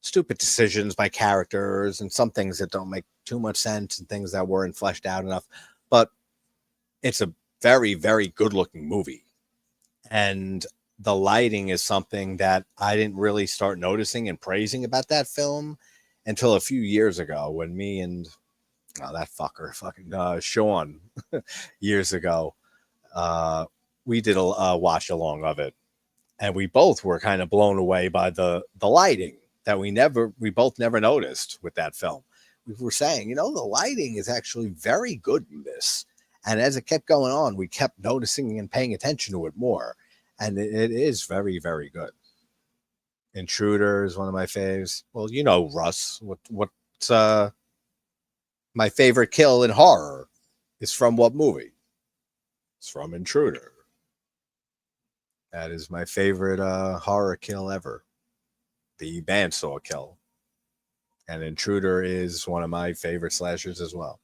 stupid decisions by characters and some things that don't make too much sense and things that weren't fleshed out enough. But it's a very, very good looking movie. And the lighting is something that I didn't really start noticing and praising about that film until a few years ago when me and that fucking Sean years ago, we did a watch along of it, and we both were kind of blown away by the lighting that we both never noticed with that film. We were saying, the lighting is actually very good in this. And as it kept going on, we kept noticing and paying attention to it more. And it is very, very good. Intruder is one of my faves. Well, Russ, what's my favorite kill in horror is from what movie? It's from Intruder. That is my favorite horror kill ever. The bandsaw kill. And Intruder is one of my favorite slashers as well.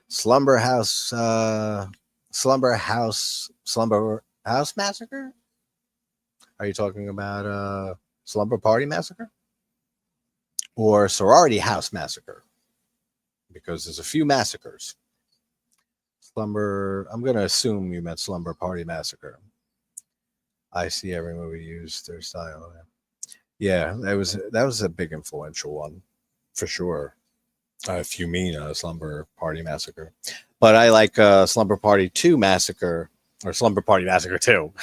Slumber House Massacre? Are you talking about Slumber Party Massacre? Or Sorority House Massacre? Because there's a few massacres. I'm going to assume you meant Slumber Party Massacre. I see every movie used their style. Yeah, that was a big influential one, for sure. If you mean a Slumber Party Massacre. But I like Slumber Party 2 Massacre, or Slumber Party Massacre 2,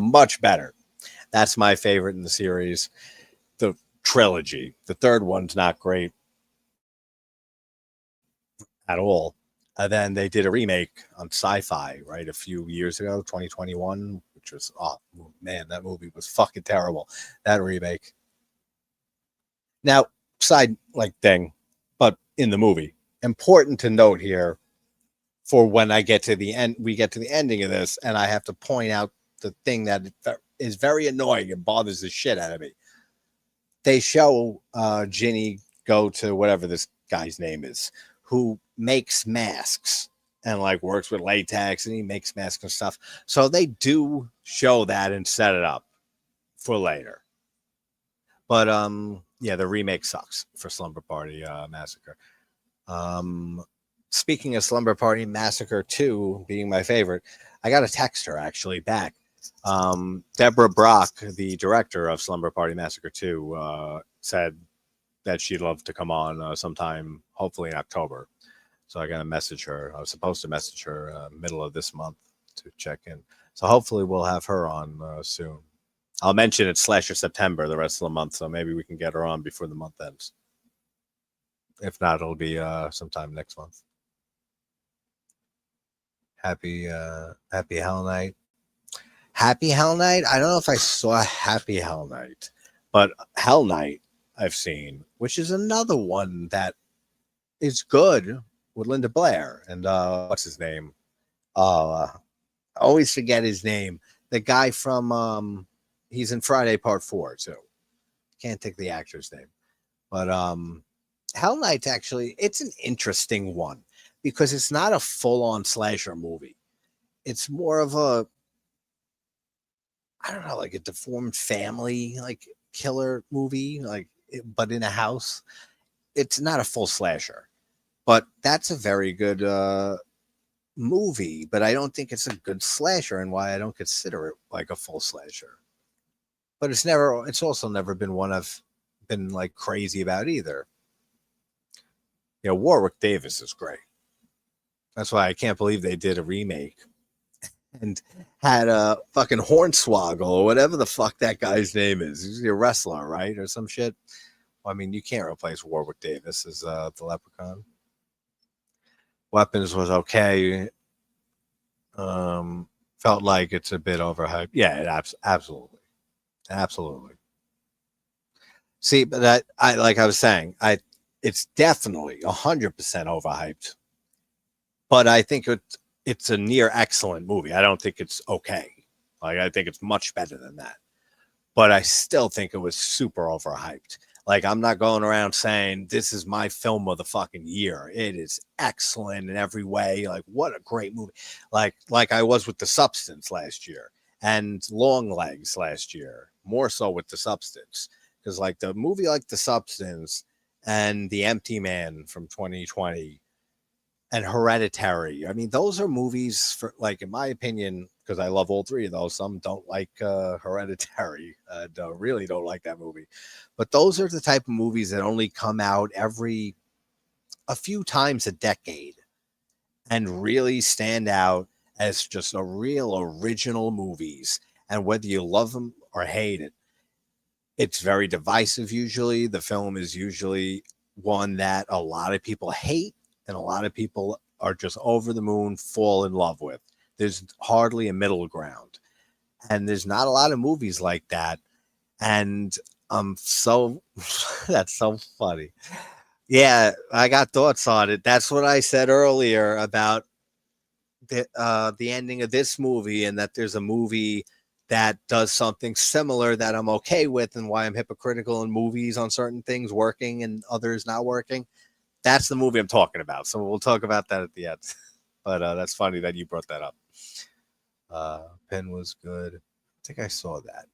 much better. That's my favorite in the series. The trilogy. The third one's not great at all. And then they did a remake on Sci-Fi, right, a few years ago, 2021, which was, oh, man, that movie was fucking terrible, that remake. Now, side, thing, but in the movie, important to note here for when I get to the end, we get to the ending of this, and I have to point out the thing that is very annoying and bothers the shit out of me. They show Ginny go to whatever this guy's name is, who makes masks and works with latex, and he makes masks and stuff. So they do show that and set it up for later. But yeah, the remake sucks for Slumber Party Massacre. Speaking of Slumber Party Massacre 2 being my favorite, I got a text her actually back. Deborah Brock, the director of Slumber Party Massacre 2, said that she'd love to come on sometime, hopefully in October. So I got to message her. I was supposed to message her middle of this month to check in. So hopefully we'll have her on soon. I'll mention it's Slasher September the rest of the month, so maybe we can get her on before the month ends. If not, it'll be sometime next month. Happy Hell Night. Happy Hell Night? I don't know if I saw Happy Hell Night, but Hell Night I've seen, which is another one that is good with Linda Blair and what's his name? I always forget his name. The guy from he's in Friday Part 4 too. Can't think the actor's name. But Hell Night's actually, it's an interesting one because it's not a full-on slasher movie. It's more of a I don't know, like a deformed family, like killer movie, but in a house. It's not a full slasher, but that's a very good movie. But I don't think it's a good slasher, and why I don't consider it like a full slasher. But it's also never been one I've been like crazy about either. Warwick Davis is great. That's why I can't believe they did a remake and had a fucking Hornswoggle or whatever the fuck that guy's name is. He's a wrestler, right, or some shit. Well, I mean, you can't replace Warwick Davis as the Leprechaun. Weapons was okay. Felt like it's a bit overhyped. Yeah, absolutely, absolutely. See, but I like I was saying, it's definitely 100% overhyped. But I think it's a near excellent movie. I don't think it's okay. Like I think it's much better than that. But I still think it was super overhyped. Like I'm not going around saying this is my film of the fucking year. It is excellent in every way. Like what a great movie. Like I was with The Substance last year and Long Legs last year. More so with The Substance because like the movie like The Substance and The Empty Man from 2020 and Hereditary. I mean, those are movies for, like, in my opinion, because I love all three of those. Some don't like Hereditary. Really don't like that movie. But those are the type of movies that only come out every a few times a decade and really stand out as just a real original movies. And whether you love them or hate it, it's very divisive usually. The film is usually one that a lot of people hate and a lot of people are just over the moon, fall in love with. There's hardly a middle ground. And there's not a lot of movies like that. And so that's so funny. Yeah, I got thoughts on it. That's what I said earlier about the ending of this movie, and that there's a movie that does something similar that I'm okay with, and why I'm hypocritical in movies on certain things working and others not working. That's the movie I'm talking about. So we'll talk about that at the end. But that's funny that you brought that up. Pen was good. I think I saw that.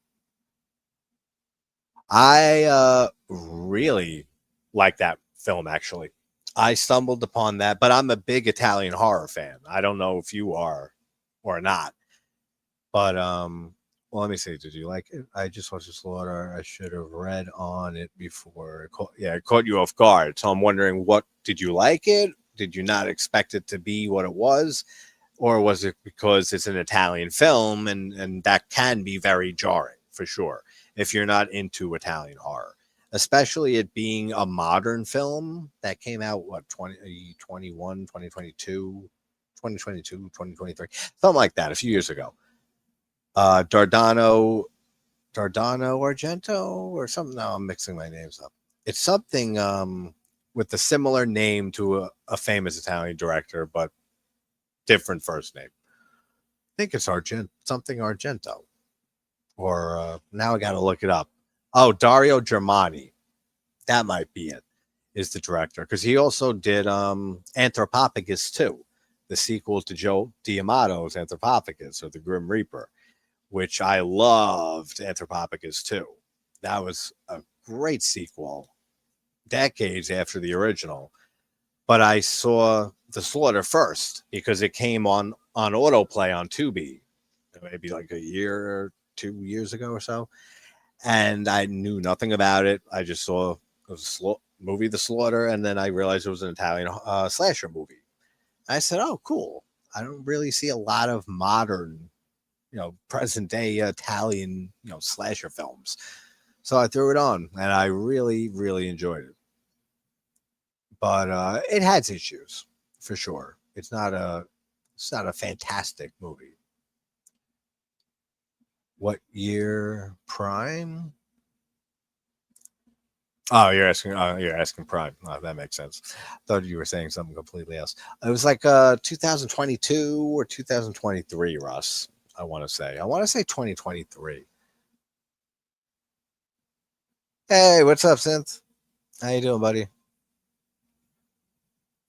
I really like that film, actually. I stumbled upon that, but I'm a big Italian horror fan. I don't know if you are or not. But well, let me see. Did you like it? I just watched the slaughter. I should have read on it before. It caught you off guard. So I'm wondering, what did you like it? Did you not expect it to be what it was, or was it because it's an Italian film and that can be very jarring for sure if you're not into Italian horror, especially it being a modern film that came out what 2021, 2022, 2022, 2023, something like that a few years ago. Dardano Argento or something. No, I'm mixing my names up. It's something with a similar name to a famous Italian director, but different first name. I think it's something Argento. Or now I got to look it up. Oh, Dario Germani. That might be it. Is the director, because he also did Anthropophagus too, the sequel to Joe D'Amato's Anthropophagus or the Grim Reaper, which I loved. Anthropophagus too. That was a great sequel, decades after the original. But I saw The Slaughter first because it came on autoplay on Tubi, maybe like a year or 2 years ago or so, and I knew nothing about it. I just saw it was a movie, The Slaughter, and then I realized it was an Italian slasher movie. I said, "Oh, cool." I don't really see a lot of modern, present day Italian, slasher films. So I threw it on and I really, really enjoyed it. But it has issues for sure. It's not a fantastic movie. What year? Prime? Oh, you're asking Prime. Oh, that makes sense. I thought you were saying something completely else. It was like 2022 or 2023, Russ. I want to say. I want to say 2023. Hey, what's up, Synth? How you doing, buddy?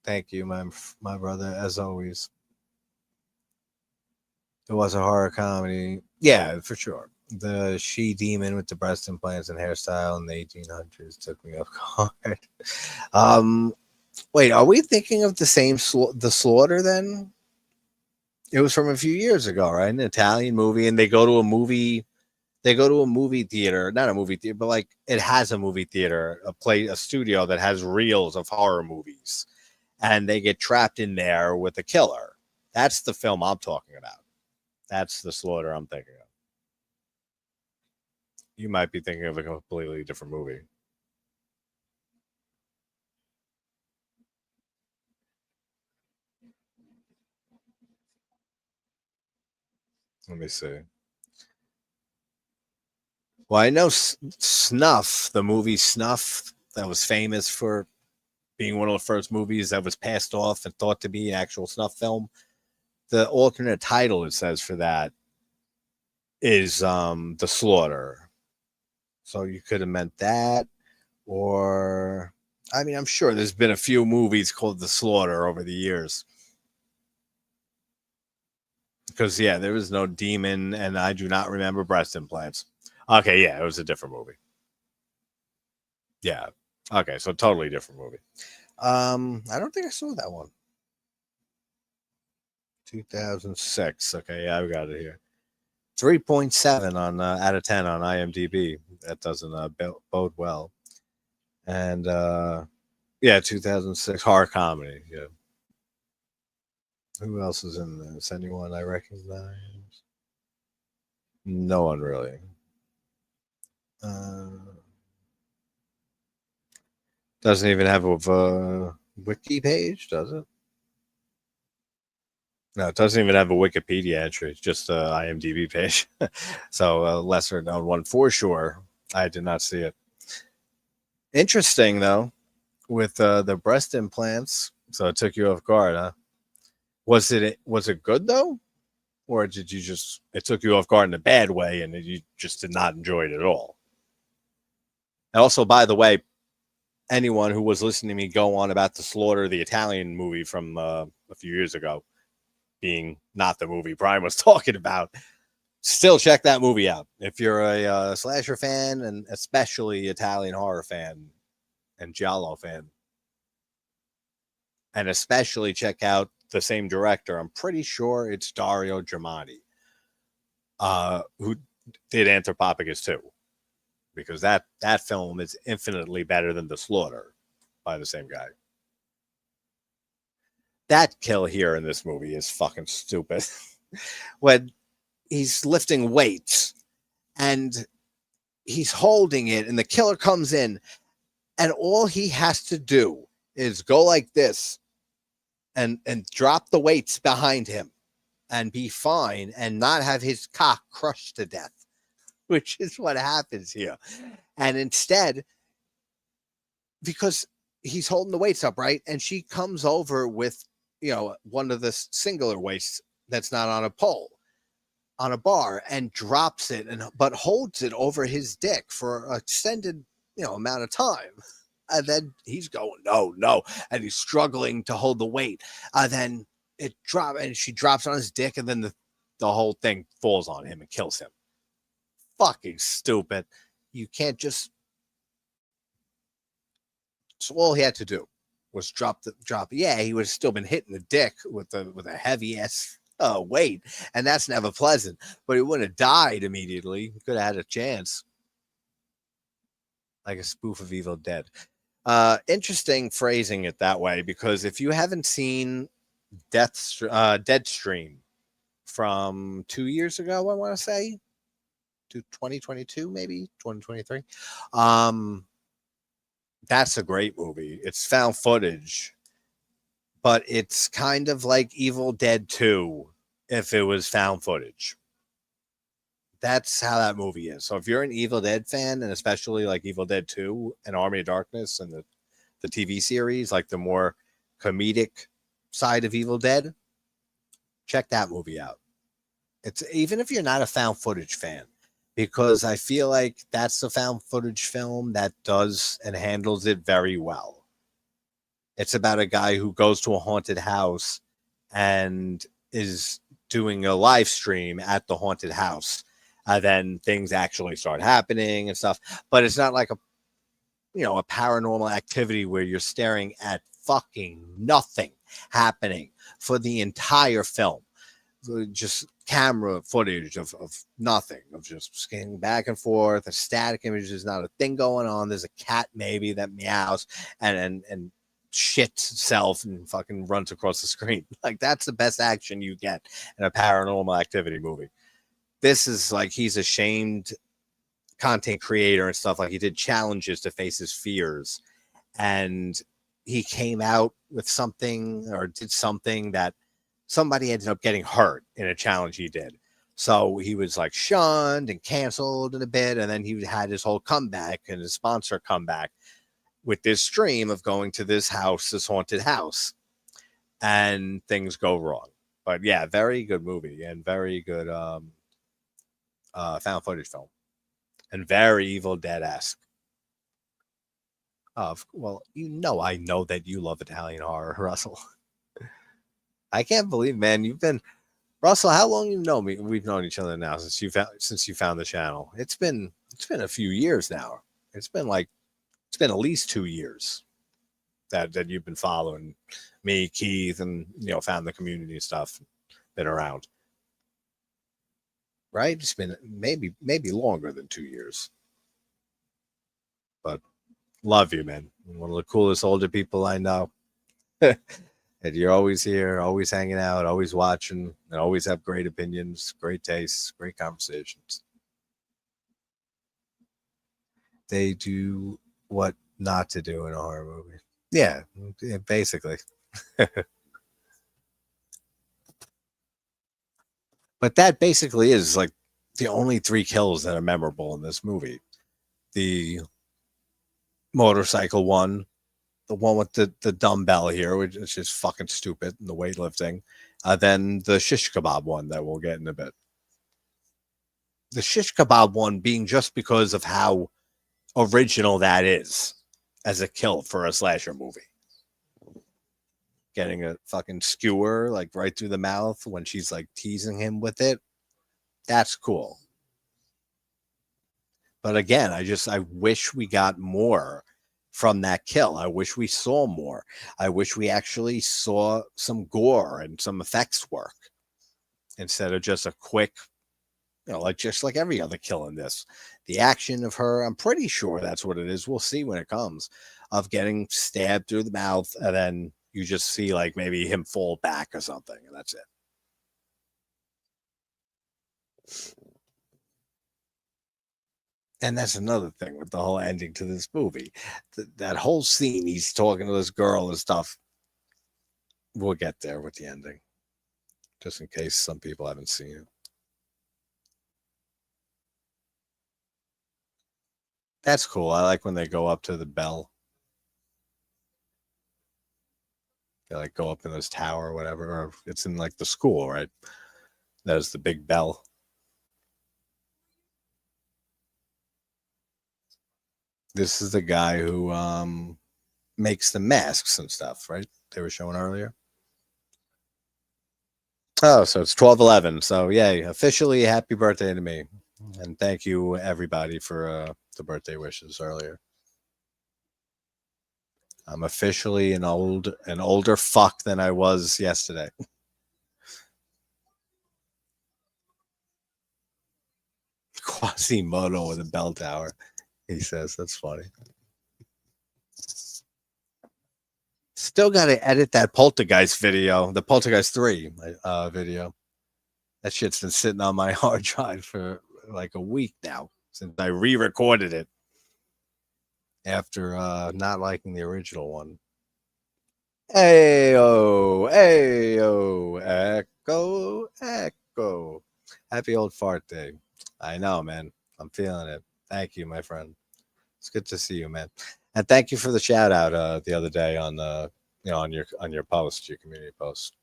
Thank you, my brother, as always. It was a horror comedy. Yeah, for sure. The she demon with the breast implants and hairstyle in the 1800s took me off guard. Um, Wait, are we thinking of the same the Slaughter then? It was from a few years ago, right? An Italian movie, and they go to a movie. They go to a movie theater, not a movie theater, but like it has a movie theater, a studio that has reels of horror movies, and they get trapped in there with a killer. That's the film I'm talking about. That's the Slaughter I'm thinking of. You might be thinking of a completely different movie. Let me see. Well, I know Snuff, the movie Snuff, that was famous for being one of the first movies that was passed off and thought to be an actual snuff film. The alternate title it says for that is The Slaughter. So you could have meant that, or I mean, I'm sure there's been a few movies called The Slaughter over the years. Because yeah, there was no demon, and I do not remember breast implants. Okay, yeah, it was a different movie. Yeah. Okay, so totally different movie. I don't think I saw that one. 2006. Okay, yeah, I've got it here. 3.7 on out of 10 on IMDb. That doesn't bode well. And yeah, 2006 horror comedy. Yeah. Who else is in this? Anyone I recognize? No one really. Uh, doesn't even have a wiki page, does it? No, it doesn't even have a Wikipedia entry. It's just an IMDb page. So a lesser known one for sure. I did not see it. Interesting though, with the breast implants. So it took you off guard, huh? Was it good though, or did you just it took you off guard in a bad way and you just did not enjoy it at all? And also, by the way, anyone who was listening to me go on about the Slaughter, the Italian movie from a few years ago, being not the movie Brian was talking about, still check that movie out if you're a slasher fan and especially Italian horror fan and giallo fan, and especially check out the same director. I'm pretty sure it's Dario Germani, who did Anthropophagus too, because that film is infinitely better than The Slaughter by the same guy. That kill here in this movie is fucking stupid. When he's lifting weights and he's holding it, and the killer comes in, and all he has to do is go like this and drop the weights behind him and be fine and not have his cock crushed to death, which is what happens here. And instead, because he's holding the weights up, right? And she comes over with, one of the singular weights that's not on a pole, on a bar, and drops it, but holds it over his dick for an extended, amount of time. And then he's going, no, no. And he's struggling to hold the weight. Then it drops, and she drops on his dick, and then the whole thing falls on him and kills him. Fucking stupid. You can't just. So all he had to do was drop. Yeah, he would have still been hitting the dick with a heavy ass weight, and that's never pleasant. But he wouldn't have died immediately. He could have had a chance, like a spoof of Evil Dead. Interesting phrasing it that way, because if you haven't seen Deadstream from 2 years ago, I want to say to 2022, maybe 2023. That's a great movie. It's found footage, but it's kind of like Evil Dead 2 if it was found footage. That's how that movie is. So if you're an Evil Dead fan, and especially like Evil Dead 2 and Army of Darkness and the TV series, like the more comedic side of Evil Dead, check that movie out. It's even if you're not a found footage fan, because I feel like that's a found footage film that does and handles it very well. It's about a guy who goes to a haunted house and is doing a live stream at the haunted house. Then things actually start happening and stuff. But it's not like a paranormal activity where you're staring at fucking nothing happening for the entire film. Just camera footage of nothing, of just scanning back and forth. A static image, there's not a thing going on. There's a cat maybe that meows and shits self and fucking runs across the screen. Like, that's the best action you get in a paranormal activity movie. This is like, he's ashamed content creator and stuff. Like, he did challenges to face his fears, and he came out with something or did something that somebody ended up getting hurt in a challenge he did. So he was like shunned and canceled in a bit, and then he had his whole comeback and his sponsor comeback with this dream of going to this house, this haunted house, and things go wrong. But yeah, very good movie and very good found footage film, and very Evil Dead-esque. Well, I know that you love Italian horror, Russell. I can't believe, man, Russell, how long you know me? We've known each other now since you found the channel. It's been a few years now. It's been at least 2 years that you've been following me, Keith, and found the community and stuff, been around. Right? It's been maybe longer than 2 years. But love you, man. One of the coolest older people I know. And you're always here, always hanging out, always watching, and always have great opinions, great tastes, great conversations. They do what not to do in a horror movie. Yeah, basically. But that basically is like the only 3 kills that are memorable in this movie. The motorcycle one, the one with the dumbbell here, which is just fucking stupid, and the weightlifting. Then the shish kebab one that we'll get in a bit. The shish kebab one being just because of how original that is as a kill for a slasher movie. Getting a fucking skewer like right through the mouth when she's like teasing him with it. That's cool. But again, I wish we got more from that kill. I wish we saw more. I wish we actually saw some gore and some effects work instead of just a quick, just like every other kill in this. The action of her, I'm pretty sure that's what it is. We'll see when it comes, of getting stabbed through the mouth, and then you just see like maybe him fall back or something, and that's it. And that's another thing with the whole ending to this movie. That whole scene, he's talking to this girl and stuff. We'll get there with the ending, just in case some people haven't seen it. That's cool. I like when they go up to the bell. They like go up in this tower or whatever, or it's in like the school, right? There's the big bell. This is the guy who makes the masks and stuff, right? They were showing earlier. Oh, so it's 12/11. So yay, officially happy birthday to me. And thank you everybody for the birthday wishes earlier. I'm officially an older fuck than I was yesterday. Quasimodo with a bell tower, he says. That's funny. Still got to edit that Poltergeist video, the Poltergeist 3 video. That shit's been sitting on my hard drive for like a week now since I re-recorded it after not liking the original one. Ayo, echo. Happy old fart day. I know, man. I'm feeling it. Thank you, my friend. It's good to see you, man. And thank you for the shout out the other day on on your post, your community post.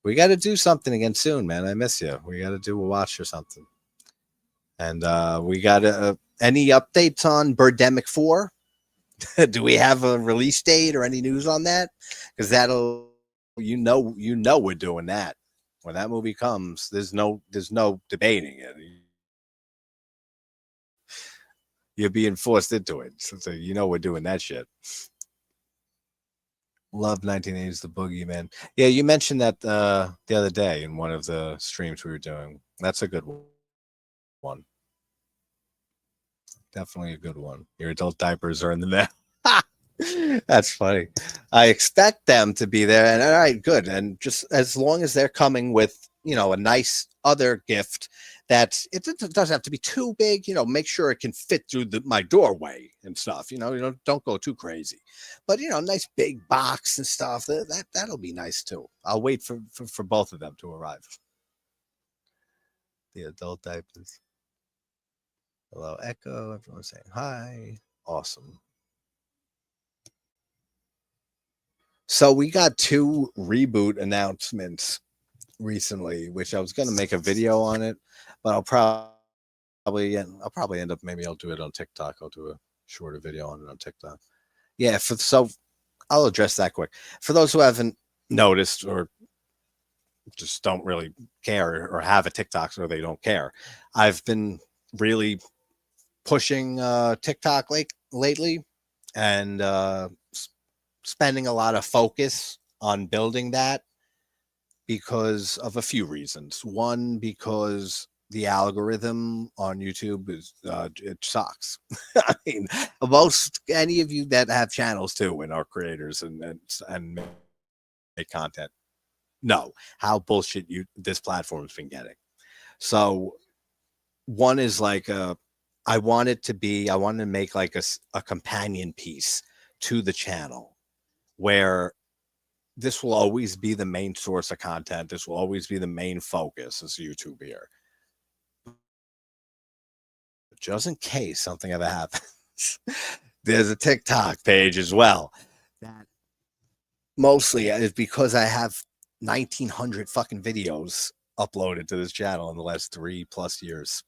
We got to do something again soon, man. I miss you. We got to do a watch or something. And we got any updates on Birdemic 4? Do we have a release date or any news on that? Because that'll we're doing that. When that movie comes, there's no debating it. You're being forced into it. So you know we're doing that shit. Love 1980s, the boogeyman. Yeah, you mentioned that the other day in one of the streams we were doing. That's a good one. Definitely a good one. Your adult diapers are in the mail. That's funny. I expect them to be there, and all right, good. And just as long as they're coming with, a nice other gift that it doesn't have to be too big. Make sure it can fit through my doorway and stuff. Don't go too crazy, but nice big box and stuff. That'll be nice too. I'll wait for both of them to arrive. The adult diapers. Hello, Echo. Everyone's saying hi. Awesome. So we got 2 reboot announcements recently, which I was going to make a video on it, but I'll probably end up, maybe I'll do it on TikTok. I'll do a shorter video on it on TikTok. Yeah, so I'll address that quick. For those who haven't noticed or just don't really care or have a TikTok or they don't care, I've been really pushing TikTok lately and spending a lot of focus on building that because of a few reasons. One, because the algorithm on YouTube it sucks. I mean, most any of you that have channels too and are creators and make content know how bullshit this platform's been getting. So one is like I wanted to make like a companion piece to the channel where this will always be the main source of content. This will always be the main focus as YouTube here. Just in case something ever happens, there's a TikTok page as well. That mostly is because I have 1,900 fucking videos uploaded to this channel in the last 3+ years.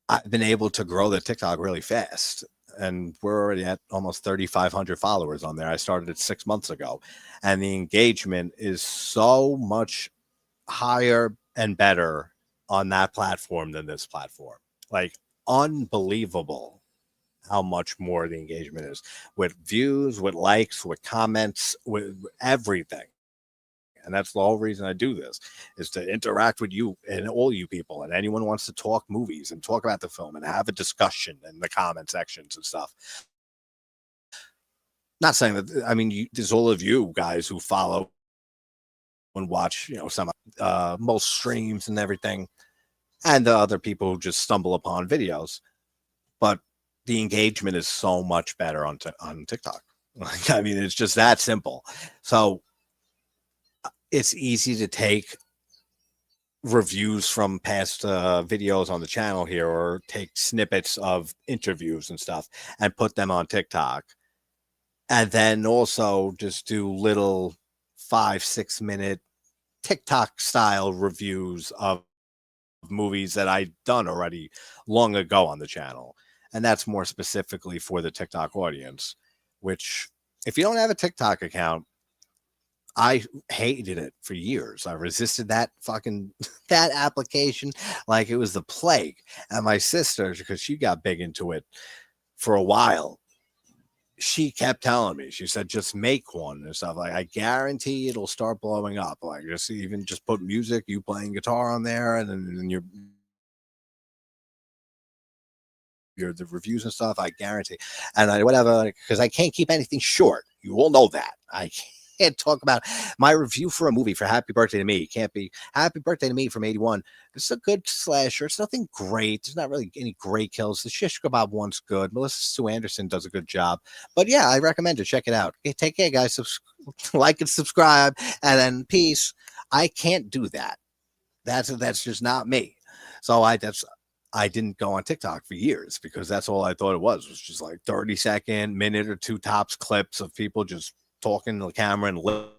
I've been able to grow the TikTok really fast. And we're already at almost 3,500 followers on there. I started it 6 months ago, and the engagement is so much higher and better on that platform than this platform. Like, unbelievable how much more the engagement is with views, with likes, with comments, with everything. And that's the whole reason I do this, is to interact with you and all you people. And anyone wants to talk movies and talk about the film and have a discussion in the comment sections and stuff. Not saying that, I mean, there's all of you guys who follow and watch, some most streams and everything, and the other people who just stumble upon videos. But the engagement is so much better on TikTok. Like, I mean, it's just that simple. So it's easy to take reviews from past videos on the channel here, or take snippets of interviews and stuff and put them on TikTok, and then also just do little 5-6 minute TikTok style reviews of movies that I'd done already long ago on the channel. And that's more specifically for the TikTok audience, which, if you don't have a TikTok account, I hated it for years. I resisted that application like it was the plague. And my sister, because she got big into it for a while, she kept telling me, she said, just make one and stuff. Like, I guarantee it'll start blowing up. Like, just put music, you playing guitar on there, and then the reviews and stuff, I guarantee. And whatever, because I can't keep anything short. You all know that. I can't talk about my review for a movie for Happy Birthday to Me. It can't be Happy Birthday to Me from 81. It's a good slasher. It's nothing great. There's not really any great kills. The Shish Kebab one's good. Melissa Sue Anderson does a good job. But yeah, I recommend it. Check it out. Okay, take care, guys. Like and subscribe, and then peace. I can't do that. That's just not me. So I didn't go on TikTok for years, because that's all I thought it was just like 30-second, minute or two tops clips of people just talking to the camera and lip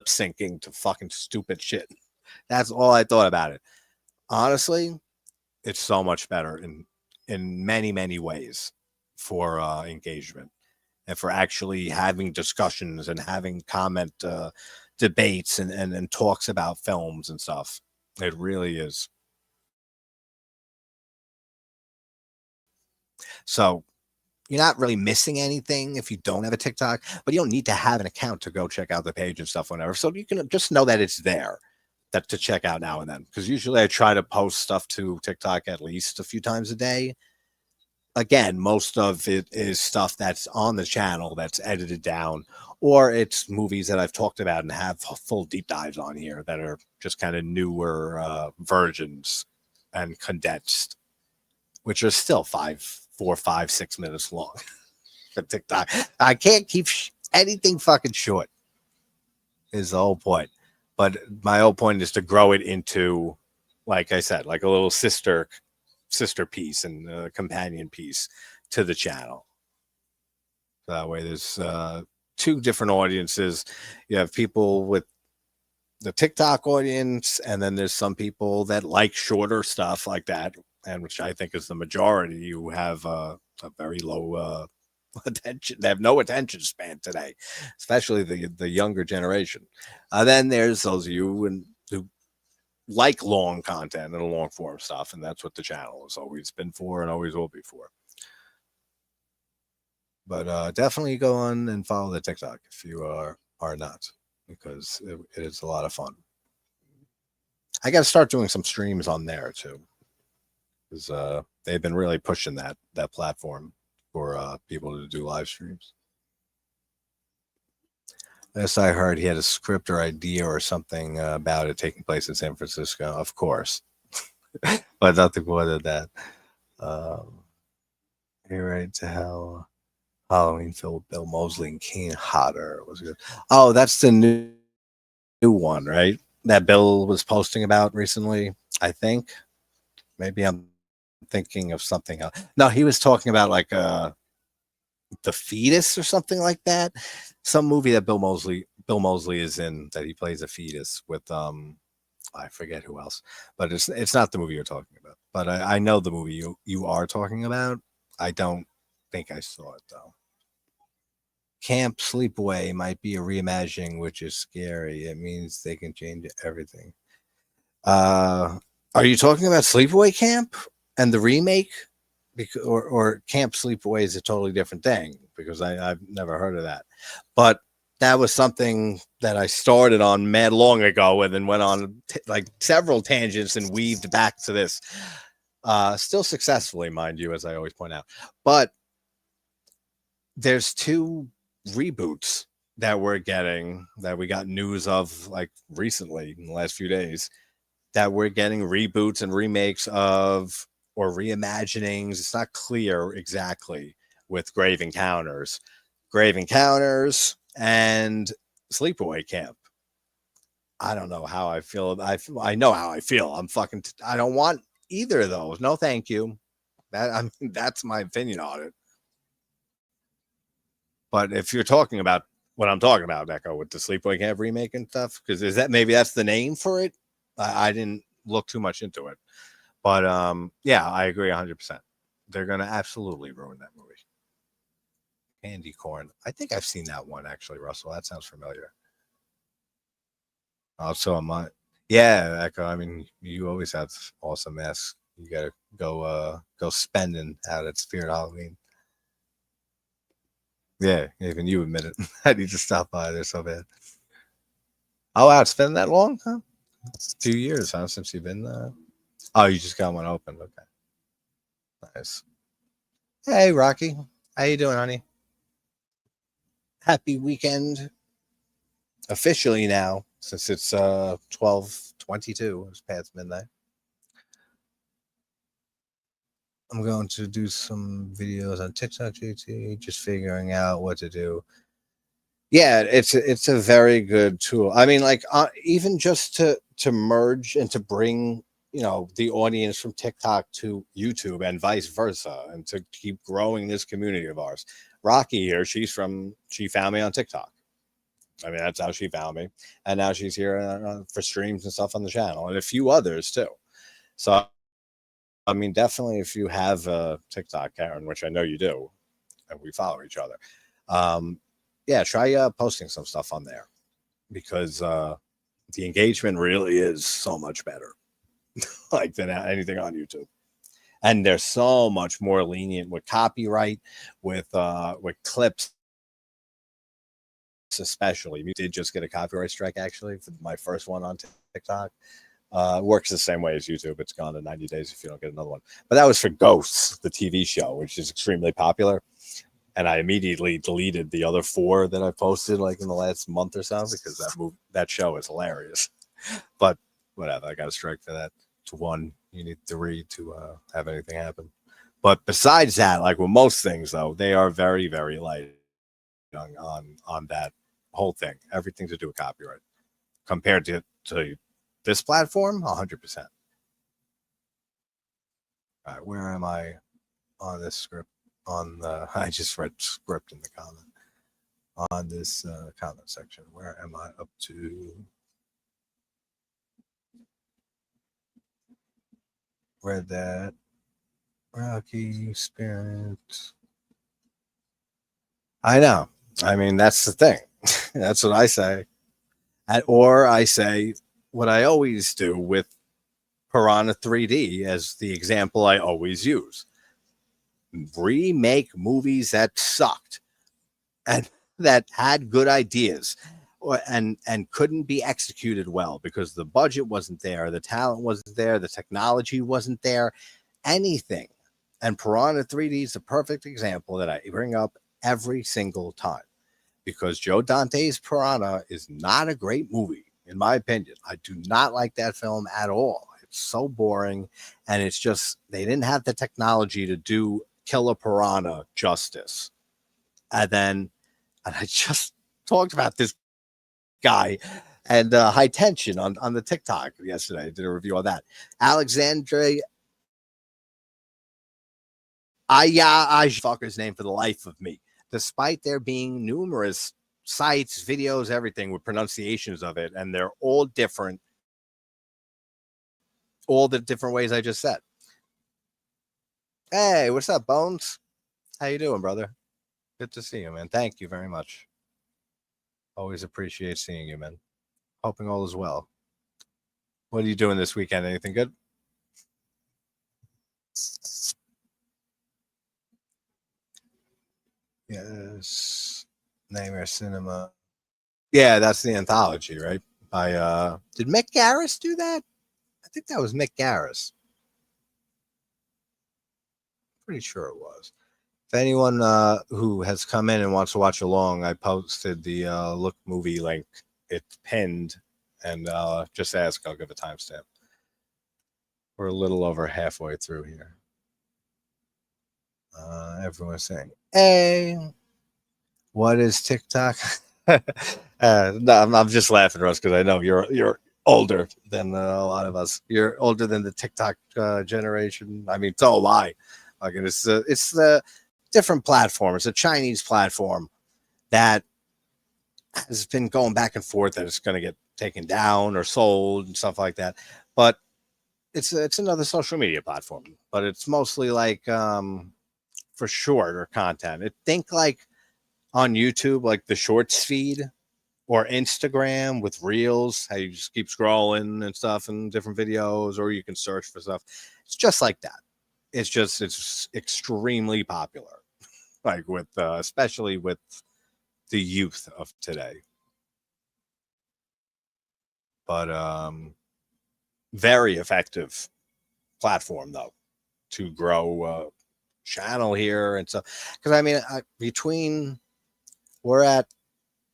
syncing to fucking stupid shit. That's all I thought about it. Honestly, it's so much better in many, many ways for engagement and for actually having discussions and having comment debates and talks about films and stuff. It really is. So you're not really missing anything if you don't have a TikTok, but you don't need to have an account to go check out the page and stuff, whenever. So you can just know that it's there, that to check out now and then. Because usually I try to post stuff to TikTok at least a few times a day. Again, most of it is stuff that's on the channel that's edited down, or it's movies that I've talked about and have full deep dives on here that are just kind of newer versions and condensed, which are still 4, 5, 6 minutes long for TikTok. I can't keep anything fucking short, is the whole point. But my whole point is to grow it into, like I said, like a little sister piece and a companion piece to the channel. That way there's two different audiences. You have people with the TikTok audience, and then there's some people that like shorter stuff like that, and which I think is the majority, who have a very low attention. They have no attention span today, especially the younger generation. Then there's those of you who like long content and long form stuff, and that's what the channel has always been for and always will be for. But definitely go on and follow the TikTok if you are not, because it is a lot of fun. I got to start doing some streams on there too, because they've been really pushing that platform for people to do live streams. As I heard, he had a script or idea or something about it taking place in San Francisco. Of course, but nothing more than that. You're right to hell. Halloween film with Bill Moseley and Kane Hodder was good. Oh, that's the new one, right? That Bill was posting about recently. I think maybe I'm thinking of something else. No, he was talking about like the Fetus or something like that. Some movie that Bill Moseley is in, that he plays a fetus with I forget who else, but it's not the movie you're talking about. But I know the movie you are talking about. I don't think I saw it though. Camp Sleepaway might be a reimagining, which is scary. It means they can change everything. Are you talking about Sleepaway Camp and the remake? Because, or Camp Sleepaway is a totally different thing, because I've never heard of that. But that was something that I started on mad long ago, and then went on like several tangents and weaved back to this. Still successfully, mind you, as I always point out. But there's 2 reboots that we're getting, that we got news of like recently in the last few days, that we're getting reboots and remakes of, or reimaginings. It's not clear exactly, with Grave Encounters and Sleepaway Camp. I don't know how I feel. I know how I feel. I don't want either of those. No, thank you. That's my opinion on it. But if you're talking about what I'm talking about, Echo, with the Sleepaway Camp remake and stuff, because maybe that's the name for it. I didn't look too much into it, but yeah, I agree 100%. They're gonna absolutely ruin that movie. Candy Corn. I think I've seen that one actually, Russell. That sounds familiar. Also, am I? Yeah, Echo. I mean, you always have awesome masks. You gotta go spending out at Spirit Halloween. Yeah, even you admit it. I need to stop by there so bad. Oh wow, it's been that long, huh? It's 2 years, huh, since you've been there. Oh, you just got one open. Okay, nice. Hey, Rocky, how you doing, honey? Happy weekend. Officially now, since it's 12:22. It's past midnight. I'm going to do some videos on TikTok, JT, just figuring out what to do. Yeah, it's a very good tool. I mean, like even just to merge and to bring, the audience from TikTok to YouTube and vice versa, and to keep growing this community of ours. Rocky here, she found me on TikTok. I mean, that's how she found me, and now she's here for streams and stuff on the channel, and a few others too. So, I mean, definitely, if you have a TikTok, Karen, which I know you do, and we follow each other, yeah, try posting some stuff on there, because the engagement really is so much better, like, than anything on YouTube. And they're so much more lenient with copyright, with clips, especially. We did just get a copyright strike actually for my first one on TikTok. Works the same way as YouTube. It's gone in 90 days if you don't get another one. But that was for Ghosts, the TV show, which is extremely popular. And I immediately deleted the other 4 that I posted like in the last month or so because that show is hilarious. But whatever, I got a strike for that. To 1, you need 3 to have anything happen. But besides that, like with most things though, they are very, very light on that whole thing. Everything to do with copyright compared to this platform, 100%. All right, where am I on this script? I just read script in the comment on this comment section. Where am I up to? Read that. Rocky Spirit. I know. I mean, that's the thing. That's what I say. Or I say what I always do with Piranha 3D as the example I always use. Remake movies that sucked and that had good ideas and couldn't be executed well because the budget wasn't there, the talent wasn't there, the technology wasn't there, anything. And Piranha 3D is the perfect example that I bring up every single time because Joe Dante's Piranha is not a great movie, in my opinion. I do not like that film at all. It's so boring, and it's just they didn't have the technology to do Killer Piranha justice. And I just talked about this guy and High Tension on the TikTok yesterday. I did a review on that. Alexandre I fuck his name for the life of me. Despite there being numerous sites, videos, everything with pronunciations of it, and they're all different. All the different ways I just said. Hey, what's up, Bones? How you doing, brother? Good to see you, man. Thank you very much. Always appreciate seeing you, man. Hoping all is well. What are you doing this weekend? Anything good? Yes. Nightmare Cinema. Yeah, that's the anthology, right? By did Mick Garris do that? I think that was Mick Garris. Pretty sure it was. If anyone who has come in and wants to watch along, I posted the Look movie link. It's pinned, and just ask. I'll give a timestamp. We're a little over halfway through here. Everyone's saying, "Hey, what is TikTok?" No, I'm just laughing, Russ, because I know you're older than a lot of us. You're older than the TikTok generation. I mean, so am I. Like it's the different platform. It's a Chinese platform that has been going back and forth that it's going to get taken down or sold and stuff like that. But it's another social media platform, but it's mostly like for shorter content. Think like on YouTube, like the shorts feed or Instagram with reels, how you just keep scrolling and stuff and different videos, or you can search for stuff. It's just like that. It's extremely popular, like with especially with the youth of today. But very effective platform though to grow channel here and so because I mean we're at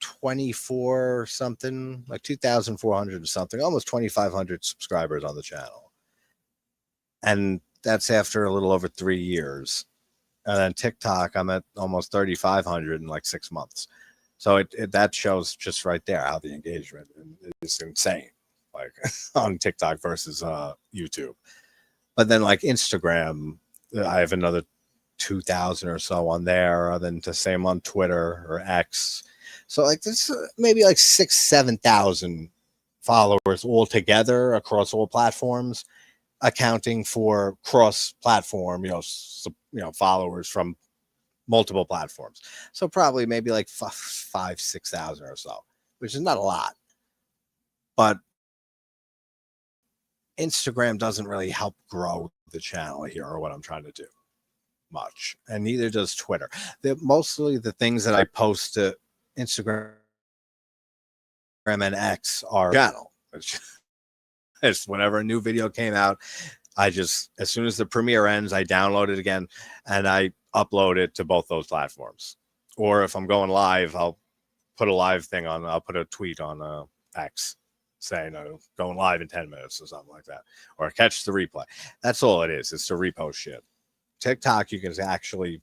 24 something, like 2,400 or something, almost 2,500 subscribers on the channel, and that's after a little over 3 years. And then TikTok, I'm at almost 3,500 in like 6 months. So that shows just right there how the engagement is insane, like on TikTok versus YouTube. But then like Instagram, I have another 2,000 or so on there, and then the same on Twitter or X. So like this maybe like 6,000-7,000 followers altogether across all platforms, accounting for cross-platform, followers from multiple platforms. So probably maybe like 5,000-6,000 or so, which is not a lot. But Instagram doesn't really help grow the channel here or what I'm trying to do much, and neither does Twitter. Mostly the things that I post to Instagram and X are channel. It's whenever a new video came out, I just, as soon as the premiere ends, I download it again and I upload it to both those platforms. Or if I'm going live, I'll put a live thing on, I'll put a tweet on X saying going live in 10 minutes or something like that, or catch the replay. That's all it is. It's to repost shit. TikTok, you can actually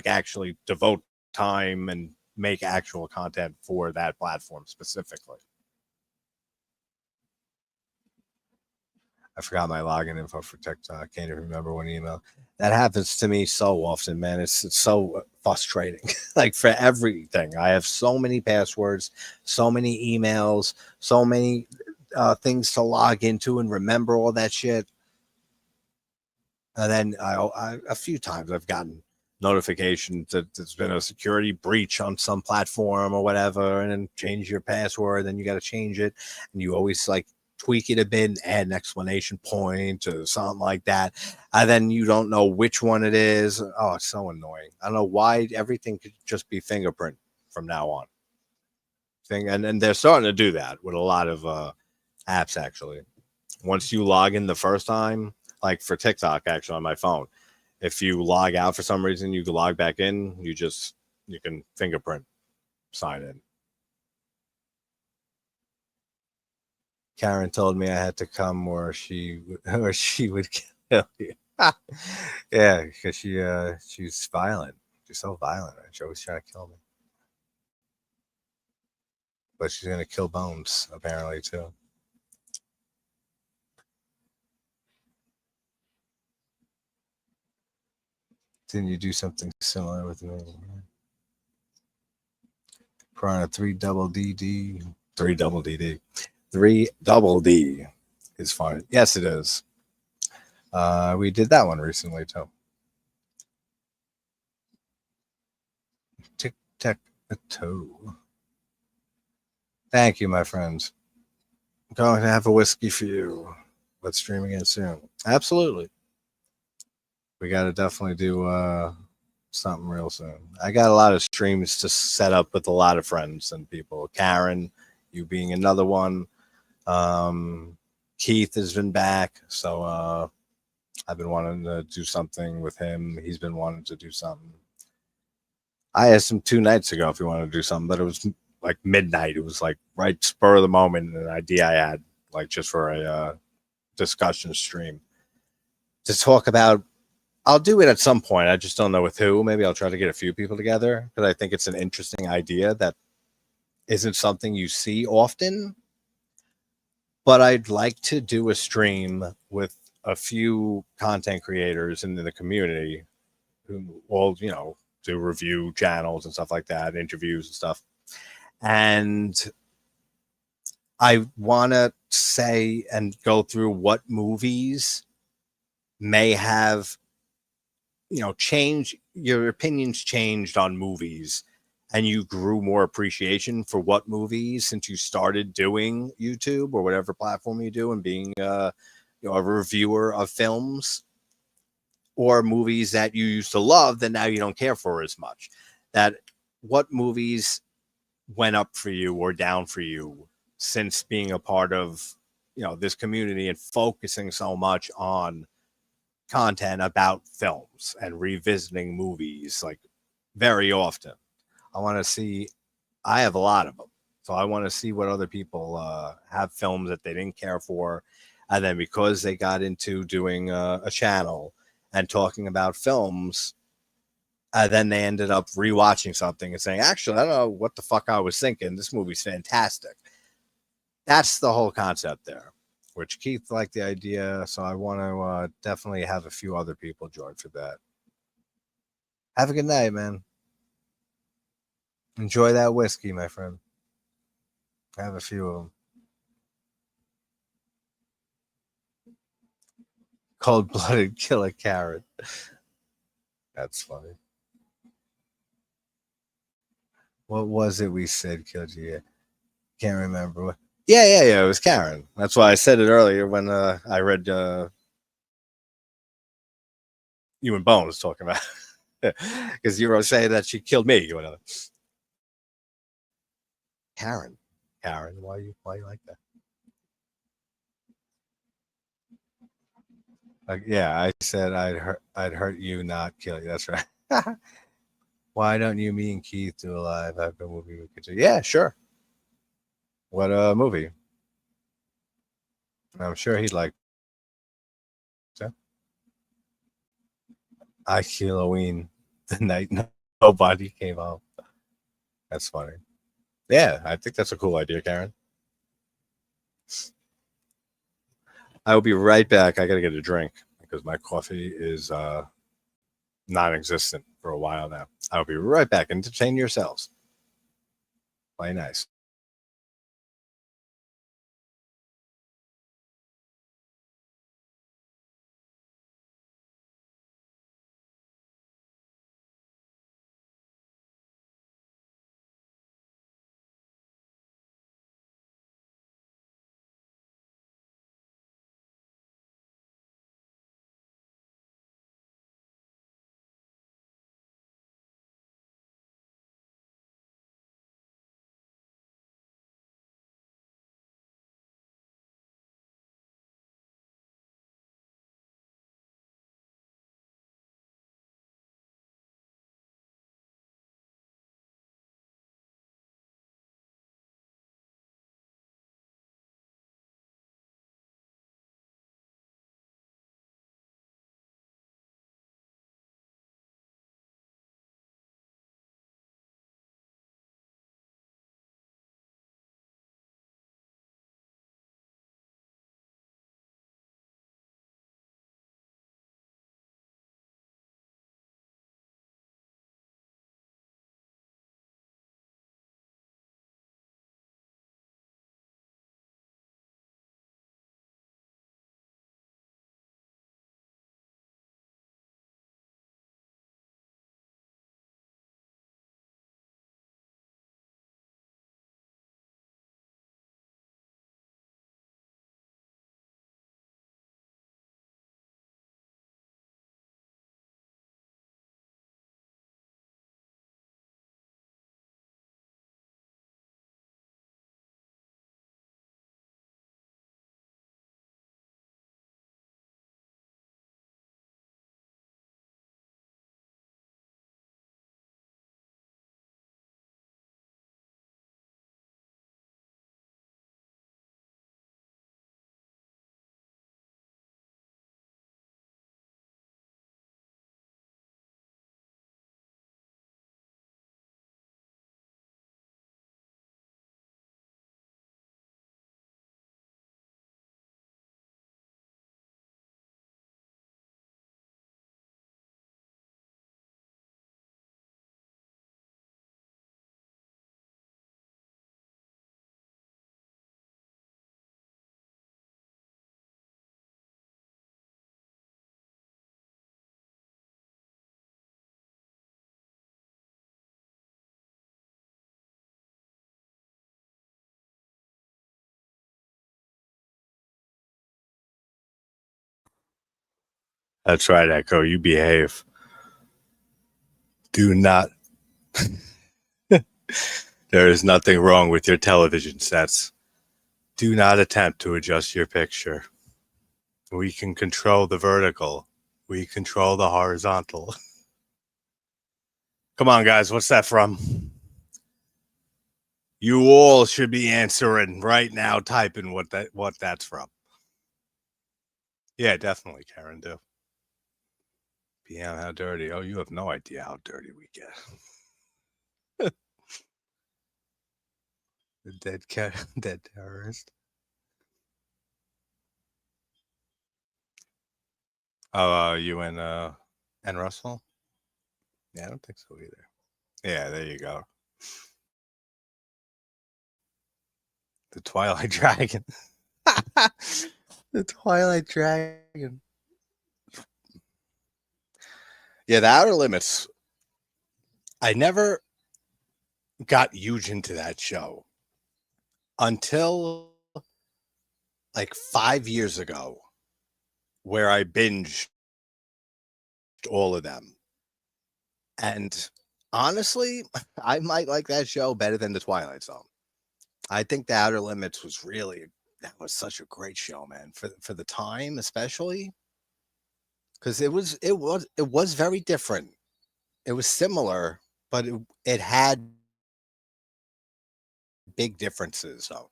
actually devote time and make actual content for that platform specifically. I forgot my login info for TikTok. I can't even remember what email. That happens to me so often, man. It's so frustrating. Like for everything, I have so many passwords, so many emails, so many things to log into and remember all that shit. And then a few times I've gotten notifications that there's been a security breach on some platform or whatever, and then change your password. Then you got to change it, and you always like tweak it a bit and add an exclamation point or something like that. And then you don't know which one it is. Oh, it's so annoying. I don't know why everything could just be fingerprint from now on. And they're starting to do that with a lot of apps, actually. Once you log in the first time, like for TikTok, actually on my phone, if you log out for some reason, you can log back in. You can fingerprint sign in. Karen told me I had to come or she would kill you. Yeah, because she's violent. She's so violent. Right? She always trying to kill me. But she's gonna kill Bones apparently too. Didn't you do something similar with me? Piranha 3 double DD. 3 double DD. 3 double D is fun. Yes, it is. We did that one recently too. Tic tac toe. Thank you, my friends. I'm going to have a whiskey for you. Let's stream again soon. Absolutely. We got to definitely do something real soon. I got a lot of streams to set up with a lot of friends and people. Karen, you being another one. Keith has been back, so I've been wanting to do something with him. He's been wanting to do something. I asked him 2 nights ago if he wanted to do something, but it was like midnight. It was like right spur of the moment, an idea I had, like just for a discussion stream to talk about. I'll do it at some point. I just don't know with who. Maybe I'll try to get a few people together because I think it's an interesting idea that isn't something you see often. But I'd like to do a stream with a few content creators in the community who all, do review channels and stuff like that, interviews and stuff. And I want to say and go through what movies may have, change your opinions changed on movies and you grew more appreciation for what movies since you started doing YouTube or whatever platform you do and being a reviewer of films, or movies that you used to love that now you don't care for as much. That what movies went up for you or down for you since being a part of this community and focusing so much on content about films and revisiting movies like very often. I want to see, I have a lot of them, so I want to see what other people have films that they didn't care for, and then because they got into doing a channel and talking about films, then they ended up rewatching something and saying, actually, I don't know what the fuck I was thinking, this movie's fantastic. That's the whole concept there, which Keith liked the idea, so I want to definitely have a few other people join for that. Have a good night, man. Enjoy that whiskey, my friend. Have a few of them. Cold-blooded killer carrot. That's funny. What was it we said killed you? Can't remember. Yeah. It was Karen. That's why I said it earlier when I read you and Bones talking about. Because you were saying that she killed me or whatever. Karen, why you like that? Yeah, I said I'd hurt you, not kill you. That's right. Why don't you, me, and Keith do a live after movie we could do? Yeah, sure. What movie? I'm sure he'd like. So. I Halloween the night nobody came home. That's funny. Yeah, I think that's a cool idea, Karen. I will be right back. I got to get a drink because my coffee is non-existent for a while now. I'll be right back. Entertain yourselves. Play nice. That's right, Echo. You behave. Do not. There is nothing wrong with your television sets. Do not attempt to adjust your picture. We can control the vertical. We control the horizontal. Come on, guys. What's that from? You all should be answering right now, typing what that's from. Yeah, definitely, Karen. Do. PM, how dirty? Oh, you have no idea how dirty we get. The dead cat, dead terrorist. Oh, you and Russell? Yeah, I don't think so either. Yeah, there you go. The Twilight Dragon. The Twilight Dragon. Yeah, the Outer Limits. I never got huge into that show until like 5 years ago, where I binged all of them. And honestly, I might like that show better than The Twilight Zone. I think The Outer Limits was really, that was such a great show, man, for the time, especially because it was very different. It was similar, but it had big differences. So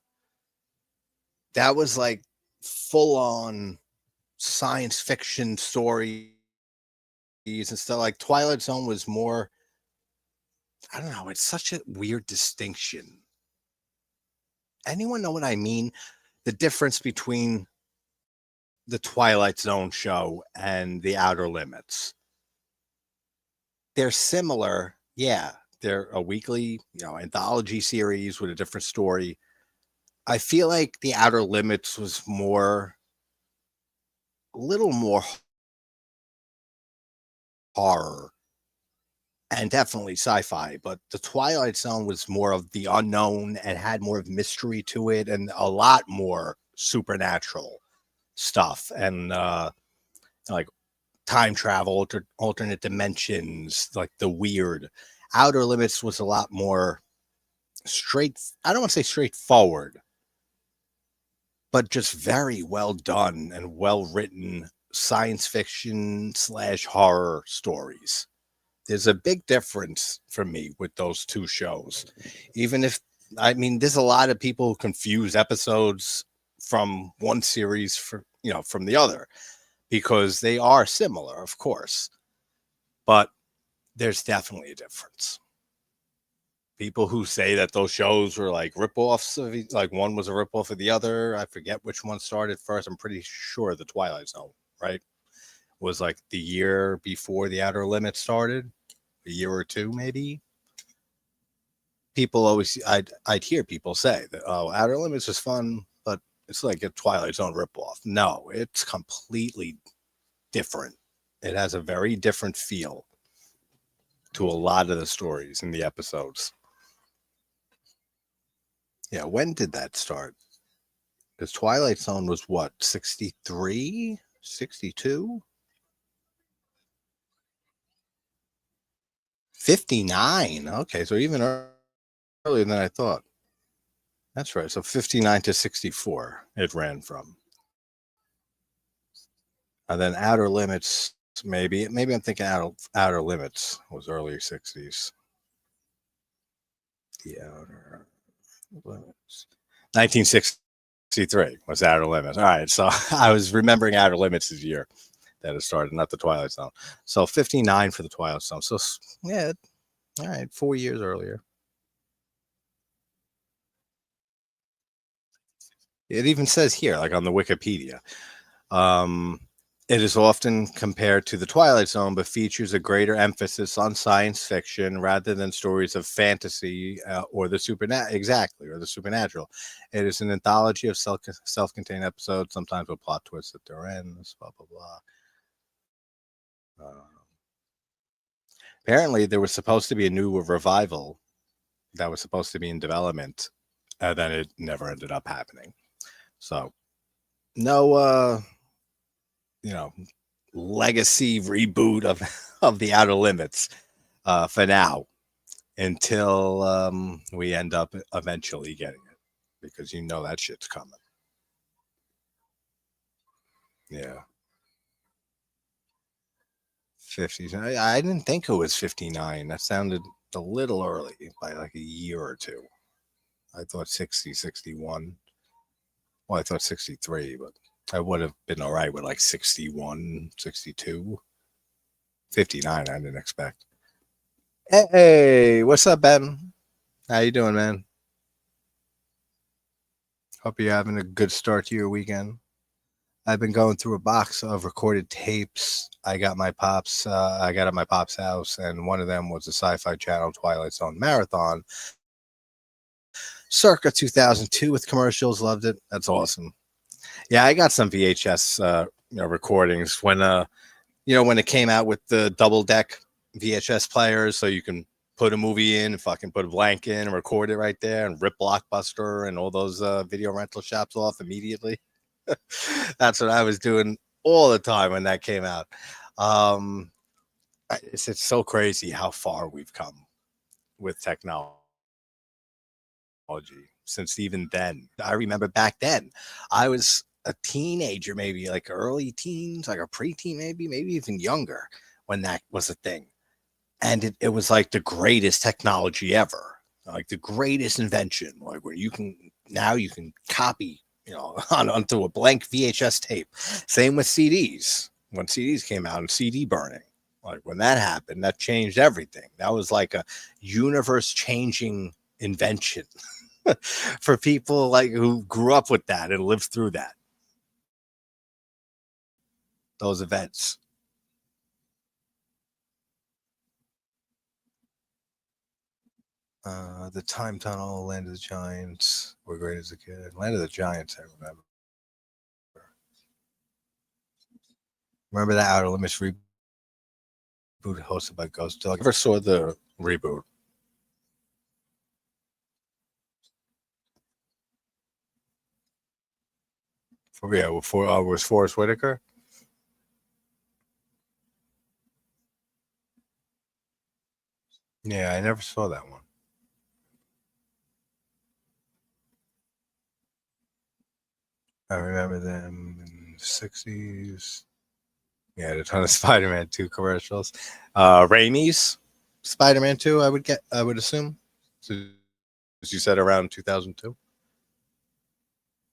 that was like full on science fiction stories and stuff. Like Twilight Zone was more, I don't know, it's such a weird distinction. Anyone know what I mean? The difference between the Twilight Zone show and the Outer Limits. They're similar. Yeah. They're a weekly, anthology series with a different story. I feel like the Outer Limits was a little more horror and definitely sci-fi, but the Twilight Zone was more of the unknown and had more of mystery to it and a lot more supernatural stuff and like time travel, alternate dimensions, like the weird. Outer Limits was a lot more straight. I don't want to say straightforward, but just very well done and well written science fiction / horror stories. There's a big difference for me with those two shows. Even if, I mean, there's a lot of people who confuse episodes from one series from the other because they are similar, of course, but there's definitely a difference. People who say that those shows were like ripoffs of like one was a ripoff of the other. I forget which one started first. I'm pretty sure the Twilight Zone, right, was like the year before the Outer Limits started, a year or two maybe. People always, I'd hear people say that, oh, Outer Limits is fun, but it's like a Twilight Zone ripoff. No, it's completely different. It has a very different feel to a lot of the stories in the episodes. Yeah, when did that start? Because Twilight Zone was what, 63, 62, 59. Okay, so even earlier than I thought. That's right. So 59 to 64 it ran from. And then Outer Limits, maybe I'm thinking Outer Limits was earlier 60s. The Outer Limits. 1963 was Outer Limits. All right, so I was remembering Outer Limits' year that it started, not the Twilight Zone. So 59 for the Twilight Zone. So yeah, all right, 4 years earlier. It even says here, like on the Wikipedia, um, it is often compared to the Twilight Zone, but features a greater emphasis on science fiction rather than stories of fantasy or the supernatural. Exactly, or the supernatural. It is an anthology of self-contained episodes, sometimes with plot twists at their ends. Blah blah blah. Apparently, there was supposed to be a new revival that was supposed to be in development, and then it never ended up happening. So, no, you know, legacy reboot of the Outer Limits for now until we end up eventually getting it because that shit's coming. Yeah, 50s. I didn't think it was 59. That sounded a little early by like a year or two. I thought 60, 61. Well, I thought 63, but I would have been all right with like 61, 62. 59, I didn't expect. Hey, what's up, Ben? How you doing, man? Hope you're having a good start to your weekend. I've been going through a box of recorded tapes. I got at my pop's house, and one of them was the Sci-Fi Channel Twilight Zone marathon, circa 2002, with commercials. Loved it. That's awesome. Yeah, I got some VHS recordings when it came out with the double deck VHS players, so you can put a movie in and fucking put a blank in and record it right there and rip Blockbuster and all those video rental shops off immediately. That's what I was doing all the time when that came out. It's so crazy how far we've come with technology since even then. I remember back then, I was a teenager, maybe like early teens, like a preteen, maybe even younger when that was a thing. And it was like the greatest technology ever, like the greatest invention, like where you can copy, onto a blank VHS tape. Same with CDs. When CDs came out and CD burning, like when that happened, that changed everything. That was like a universe changing invention for people like who grew up with that and lived through those events. The Time Tunnel, Land of the Giants were great as a kid. Land of the Giants, I remember. Remember that Outer Limits reboot hosted by Ghost Dog? I never saw the reboot. Was Forrest Whitaker? Yeah, I never saw that one. I remember them in the 60s. Yeah, had a ton of Spider-Man 2 commercials. Raimi's Spider-Man 2, I would assume. So, as you said, around 2002.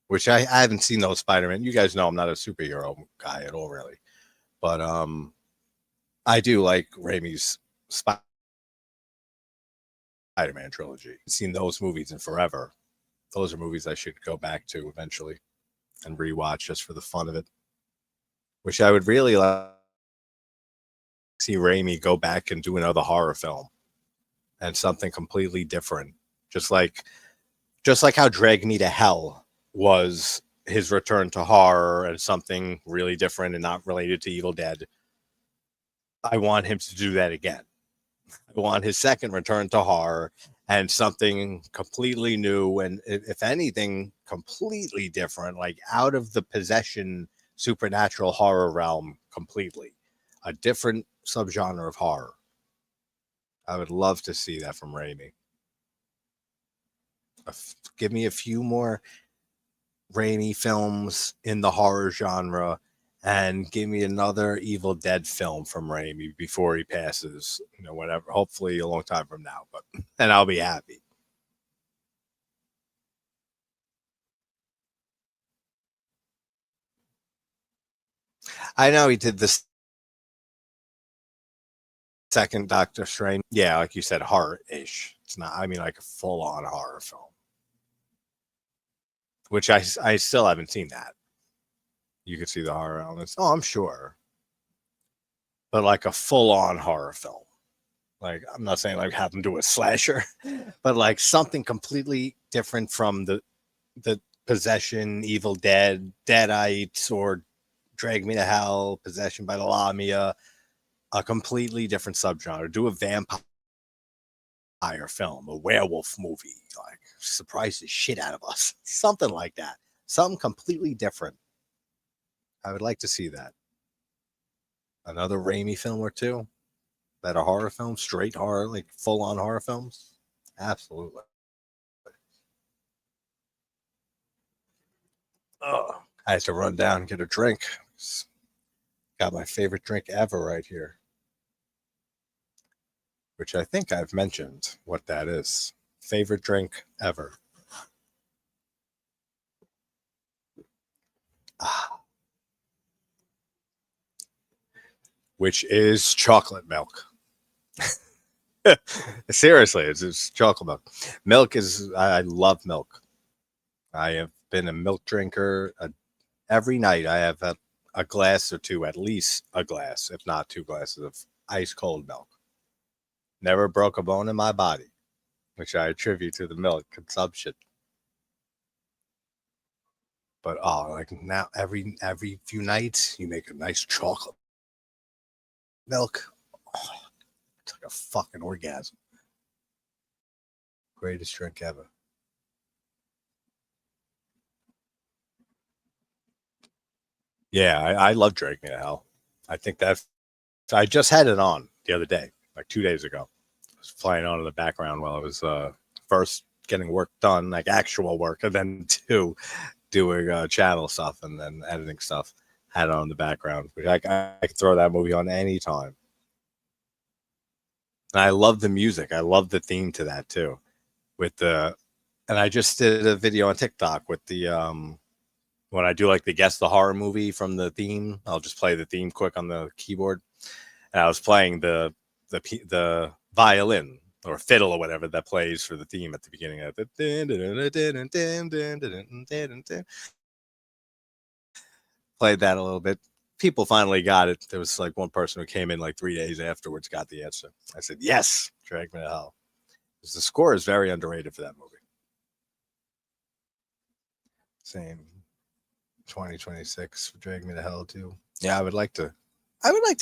Which I haven't seen those Spider-Man. You guys know I'm not a superhero guy at all, really. But I do like Raimi's Spider-Man trilogy. I've seen those movies in forever. Those are movies I should go back to eventually and rewatch just for the fun of it. Which I would really like to see Raimi go back and do another horror film and something completely different. Just like how Drag Me to Hell was his return to horror and something really different and not related to Evil Dead. I want him to do that again. I want his second return to horror and something completely new and, if anything, completely different, like out of the possession supernatural horror realm completely. A different subgenre of horror. I would love to see that from Raimi. Give me a few more Raimi films in the horror genre and give me another Evil Dead film from Raimi before he passes, whatever, hopefully a long time from now, but and I'll be happy. I know he did this second Doctor Strange. Yeah, like you said, horror-ish. It's not, I mean, like a full-on horror film, which I still haven't seen that. You could see the horror elements. Oh, I'm sure. But like a full-on horror film. Like, I'm not saying like have them do a slasher, but like something completely different from the Possession, Evil Dead, Deadites, or Drag Me to Hell, Possession by the Lamia, a completely different subgenre. Do a vampire film, a werewolf movie, like surprise the shit out of us. Something like that. Something completely different. I would like to see that. Another Raimi film or two that are horror films, straight horror, like full on horror films. Absolutely. Oh, I had to run down and get a drink. Got my favorite drink ever right here, which I think I've mentioned what that is. Favorite drink ever. Ah, which is chocolate milk. Seriously, it's chocolate milk. Milk is, I love milk. I have been a milk drinker. Every night I have a glass or two, at least a glass, if not two glasses of ice cold milk. Never broke a bone in my body, which I attribute to the milk consumption. But oh, like now every few nights you make a nice chocolate milk. Oh, it's like a fucking orgasm. Greatest drink ever. Yeah, I love Drake Me to Hell. I think that I just had it on the other day, like 2 days ago. It was flying on in the background while I was first getting work done, like actual work, and then two, doing channel stuff and then editing stuff. Had it on the background, which I could throw that movie on anytime. And I love the music. I love the theme to that too. And I just did a video on TikTok with the when I do like the guess the horror movie from the theme, I'll just play the theme quick on the keyboard. And I was playing the violin or fiddle or whatever that plays for the theme at the beginning of it. Played that a little bit. People finally got it. There was like one person who came in like 3 days afterwards, got the answer. I said, yes, Drag Me to Hell. Because the score is very underrated for that movie. Same 2026 Drag Me to Hell too. Yeah, I would like to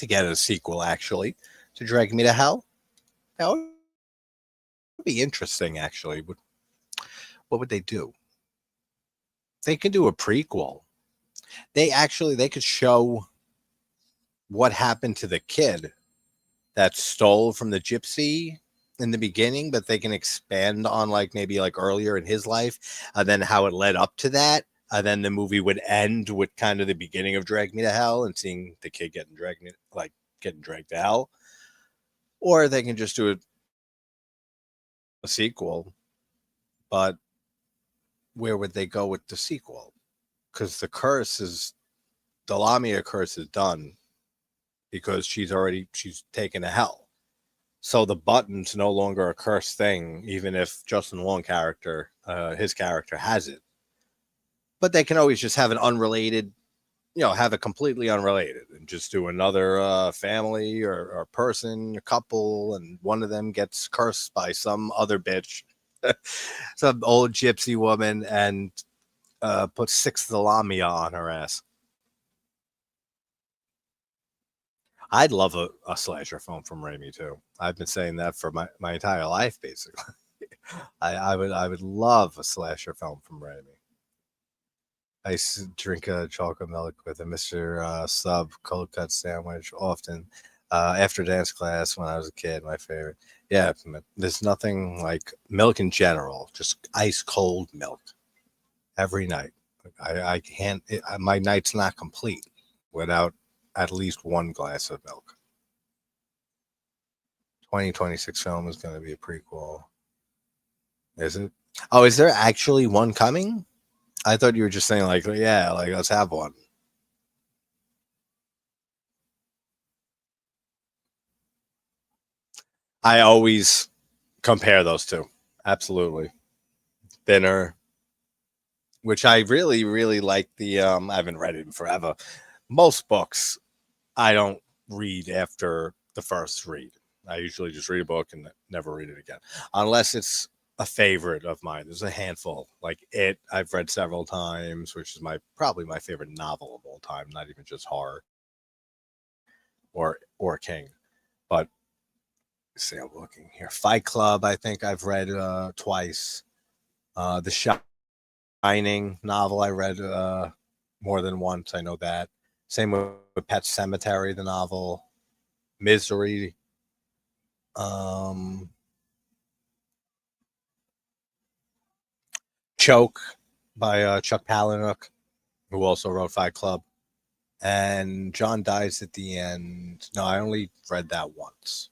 get a sequel actually to Drag Me to Hell. That would be interesting actually. What would they do? They could do a prequel. They could show what happened to the kid that stole from the gypsy in the beginning, but they can expand on like maybe like earlier in his life, and then how it led up to that. And then the movie would end with kind of the beginning of Drag Me to Hell and seeing the kid getting dragged to hell. Or they can just do a sequel, but where would they go with the sequel? Because the Lamia curse is done because she's taken to hell. So the button's no longer a cursed thing, even if Justin Long character, his character has it. But they can always just have an unrelated, have it completely unrelated and just do another family or person, a couple, and one of them gets cursed by some other bitch, some old gypsy woman, and put 6 Lamia on her ass. I'd love a slasher film from Raimi too. I've been saying that for my entire life, basically. I would love a slasher film from Raimi. I used to drink chocolate milk with a Mr. Sub cold cut sandwich often after dance class when I was a kid. My favorite. Yeah, there's nothing like milk in general. Just ice cold milk every night. I can't. My night's not complete without at least one glass of milk. 2026 film is going to be a prequel. Is it? Oh, is there actually one coming? I thought you were just saying like, yeah, like let's have one. I always compare those two. Absolutely. Thinner, which I really, really like the I haven't read it in forever. Most books I don't read after the first read. I usually just read a book and never read it again. Unless it's a favorite of mine. There's a handful. Like It, I've read several times, which is probably my favorite novel of all time, not even just horror or King. But see, I'm looking here. Fight Club, I think I've read twice. The Shining novel I read more than once. I know that. Same with Pet Sematary, the novel. Misery. Choke by Chuck Palahniuk, who also wrote Fight Club. And John Dies at the End. No, I only read that once.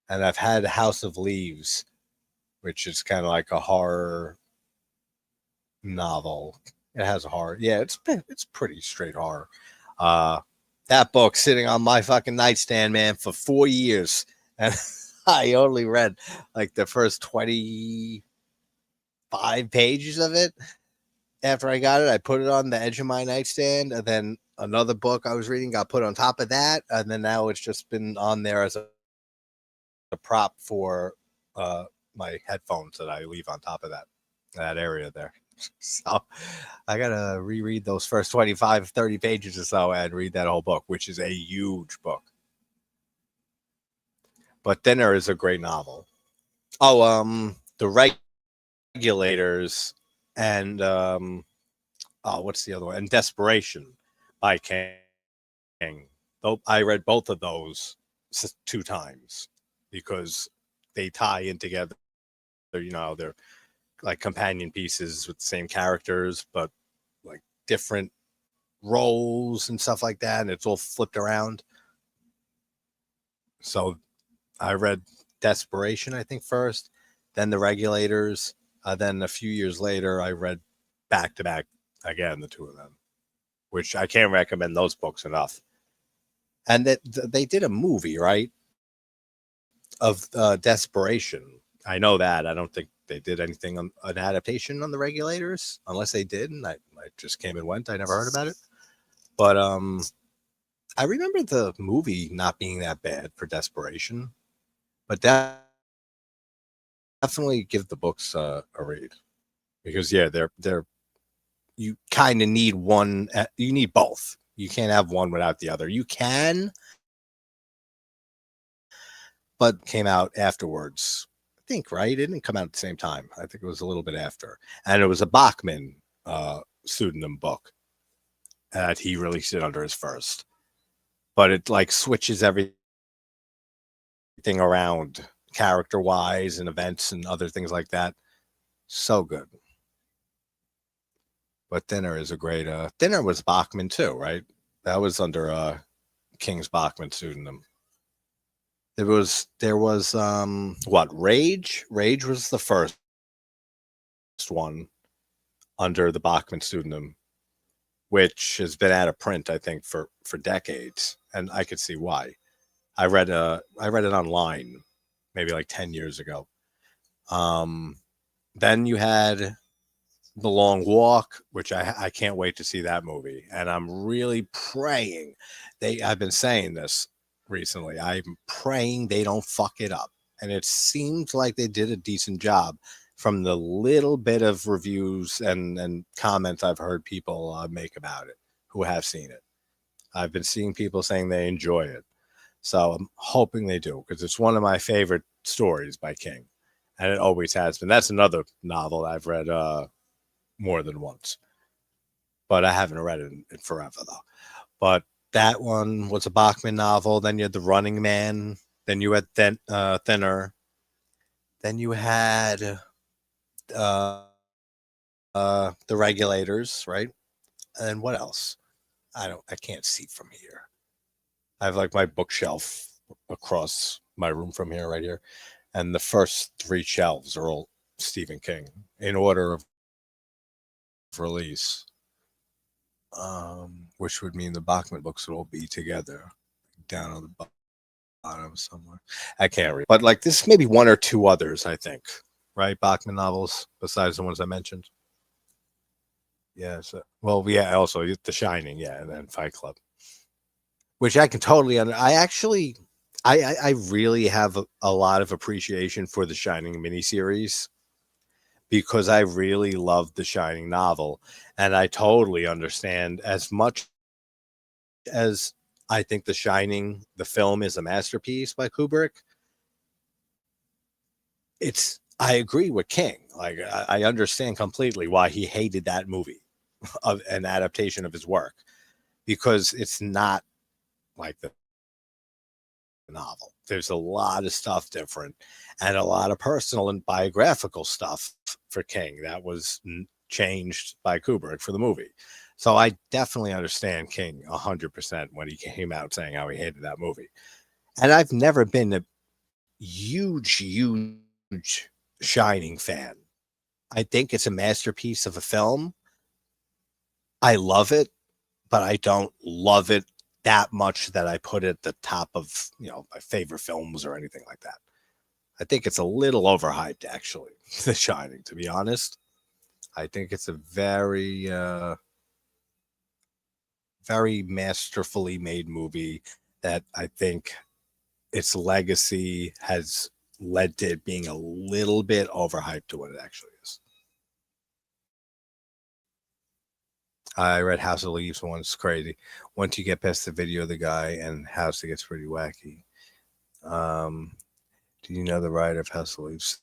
And I've had House of Leaves, which is kind of like a horror novel. It has a horror. Yeah, it's pretty straight horror. That book sitting on my fucking nightstand, man, for 4 years. And I only read like the first 25 pages of it. After I got it, I put it on the edge of my nightstand, and then another book I was reading got put on top of that, and then now it's just been on there as a prop for my headphones that I leave on top of that area there. So I gotta reread those first 25, 30 pages or so and read that whole book, which is a huge book. But Thinner is a great novel. Oh, The Regulators and what's the other one? And Desperation by King. I read both of those two times because they tie in together. They're like companion pieces with the same characters, but like different roles and stuff like that. And it's all flipped around. So I read Desperation, I think, first, then The Regulators. Then a few years later, I read back to back again, the two of them, which I can't recommend those books enough. And that they did a movie, right, of Desperation. I know that. I don't think they did anything on an adaptation on The Regulators, unless they did, and I just came and went. I never heard about it. But I remember the movie not being that bad for Desperation, but definitely give the books a read because they're you kind of need one. You need both. You can't have one without the other. You can, but came out afterwards. I think, right? It didn't come out at the same time. I think it was a little bit after, and it was a Bachman pseudonym book that he released it under his first. But it like switches everything around character wise and events and other things like that. So good. But Thinner is a great Thinner was Bachman too, right? That was under King's Bachman pseudonym. There was what, Rage? Rage was the first one under the Bachman pseudonym, which has been out of print, I think, for decades, and I could see why. I read it online maybe like 10 years ago. Then you had The Long Walk, which I can't wait to see that movie, and I'm really praying I've been saying this recently. I'm praying they don't fuck it up, and it seems like they did a decent job from the little bit of reviews and comments I've heard people make about it who have seen it. I've been seeing people saying they enjoy it, so I'm hoping they do because it's one of my favorite stories by King, and it always has been. That's another novel I've read more than once, but I haven't read it in forever though. But that one was a Bachman novel. Then you had The Running Man. Then you had Thinner. Then you had The Regulators, right? And what else? I can't see from here. I have like my bookshelf across my room from here, right here, and the first three shelves are all Stephen King in order of release, which would mean the Bachman books would all be together down on the bottom somewhere. I can't read, but like this, maybe one or two others, I think, right? Bachman novels besides the ones I mentioned. Yeah. So, well, yeah. Also, The Shining, yeah, and then Fight Club, which I can totally I actually, I really have a lot of appreciation for the Shining miniseries because I really love the Shining novel, and I totally understand. As much as I think the Shining, the film, is a masterpiece by Kubrick, I agree with King. Like I understand completely why he hated that movie of an adaptation of his work because it's not like the novel. There's a lot of stuff different and a lot of personal and biographical stuff for King that was changed by Kubrick for the movie. So I definitely understand King 100% when he came out saying how he hated that movie. And I've never been a huge Shining fan. I think it's a masterpiece of a film. I love it, but I don't love it that much that I put it at the top of, my favorite films or anything like that. I think it's a little overhyped, actually, The Shining, to be honest. I think it's a very, very masterfully made movie that I think its legacy has led to it being a little bit overhyped to what it actually is. I read House of Leaves once. Crazy. Once you get past the video of the guy and House, it gets pretty wacky. Do you know the writer of House of Leaves?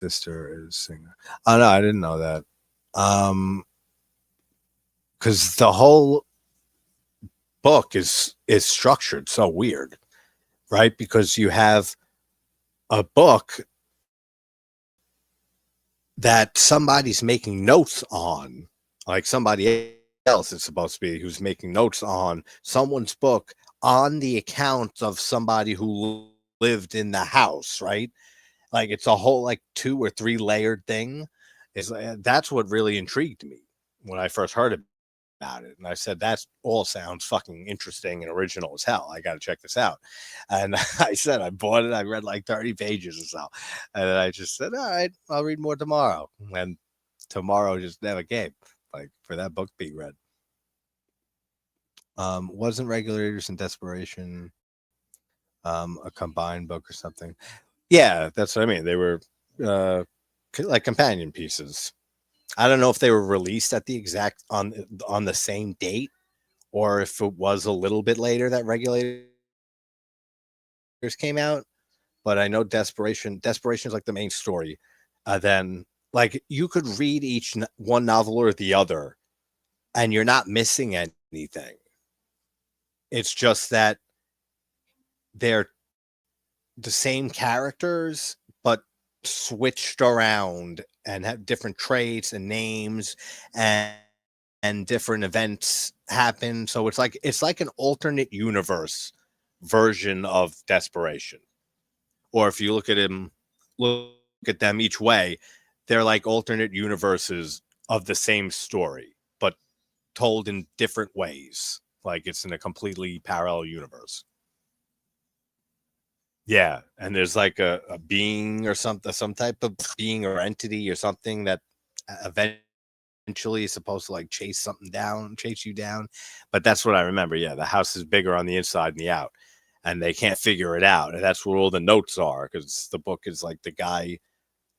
Sister is singer. Oh no, I didn't know that. Because the whole book is structured so weird. right? Because you have a book that somebody's making notes on, like somebody else is supposed to be who's making notes on someone's book on the account of somebody who lived in the house, right? Like it's a whole like 2 or 3 layered thing. Is That's what really intrigued me when I first heard about it, and I said that all sounds fucking interesting and original as hell. I got to check this out, and I said I bought it. I read like 30 pages or so, and then I just said, all right, I'll read more tomorrow, and tomorrow just never came. Like for that book being read, wasn't Regulators and Desperation a combined book or something? Yeah, that's what I mean. They were uh, like companion pieces. I don't know if they were released at the exact on the same date, or if it was a little bit later that Regulators came out. But I know Desperation is like the main story. Then like you could read each one novel or the other, and you're not missing anything. It's just that they're the same characters, but switched around and have different traits and names and different events happen. So it's like an alternate universe version of Desperation. Or if you look at them each way, they're like alternate universes of the same story, but told in different ways. Like it's in a completely parallel universe. Yeah, and there's like a being or something, some type of being or entity or something that eventually is supposed to like chase you down. But that's what I remember. Yeah, the house is bigger on the inside than the out, and they can't figure it out. And that's where all the notes are, because the book is like the guy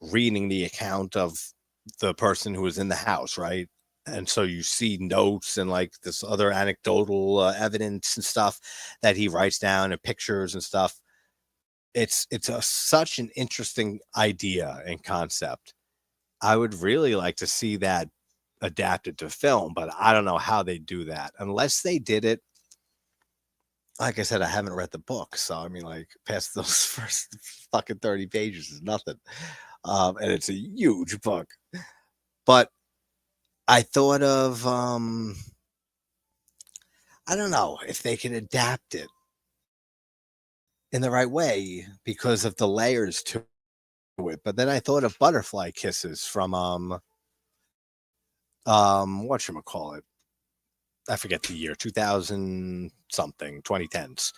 reading the account of the person who was in the house, right? And so you see notes and like this other anecdotal evidence and stuff that he writes down and pictures and stuff. Such an interesting idea and concept. I would really like to see that adapted to film, but I don't know how they do that unless they did it. Like I said, I haven't read the book, so I mean, like past those first fucking 30 pages is nothing, and it's a huge book. But I thought of, I don't know if they can adapt it in the right way because of the layers to it. But then I thought of Butterfly Kisses from whatchamacallit, I forget the year, 2000 something, 2010s,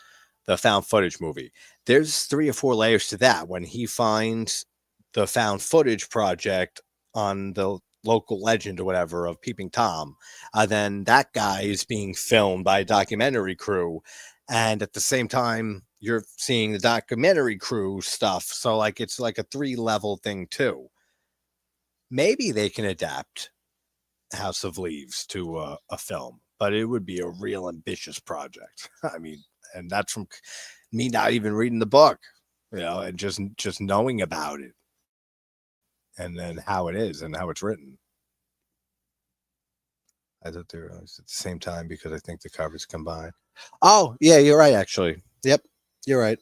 the found footage movie. There's 3 or 4 layers to that. When he finds the found footage project on the local legend or whatever of Peeping Tom, then that guy is being filmed by a documentary crew. And at the same time, you're seeing the documentary crew stuff. So like it's like a 3 level thing too. Maybe they can adapt House of Leaves to a film, but it would be a real ambitious project. I mean, and that's from me not even reading the book, and just knowing about it, and then how it is and how it's written. I thought they were released at the same time because I think the covers combined. Oh yeah, you're right. Actually, yep, you're right.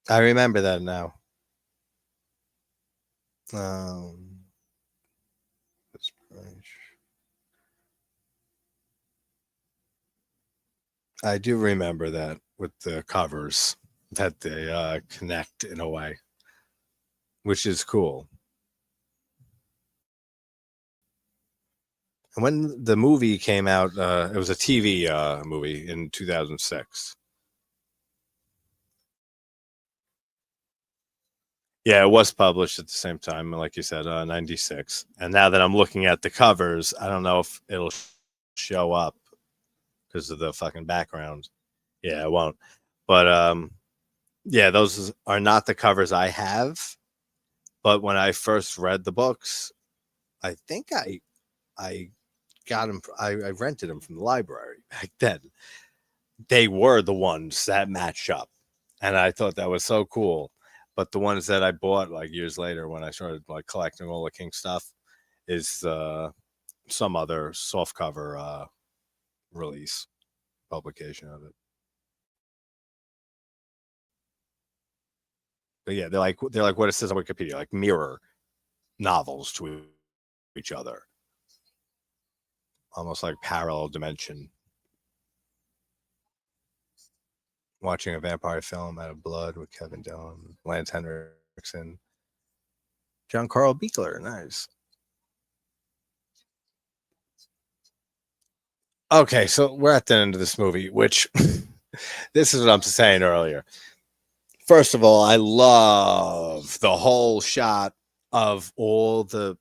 I remember that now. Um, I do remember that with the covers that they connect in a way, which is cool. And when the movie came out, it was a TV movie in 2006. Yeah, it was published at the same time, like you said, 96. And now that I'm looking at the covers, I don't know if it'll show up because of the fucking background. Yeah, it won't. But yeah, those are not the covers I have. But when I first read the books, I think I got them. I rented them from the library back then. They were the ones that match up, and I thought that was so cool. But the ones that I bought like years later when I started like collecting all the King stuff is some other soft cover release publication of it. But yeah, they're like what it says on Wikipedia, like mirror novels to each other, almost like parallel dimension. Watching a vampire film out of blood with Kevin Dillon, Lance Henriksen, John Carl Beekler. Nice. Okay, so we're at the end of this movie, which this is what I'm saying earlier. First of all, I love the whole shot of all the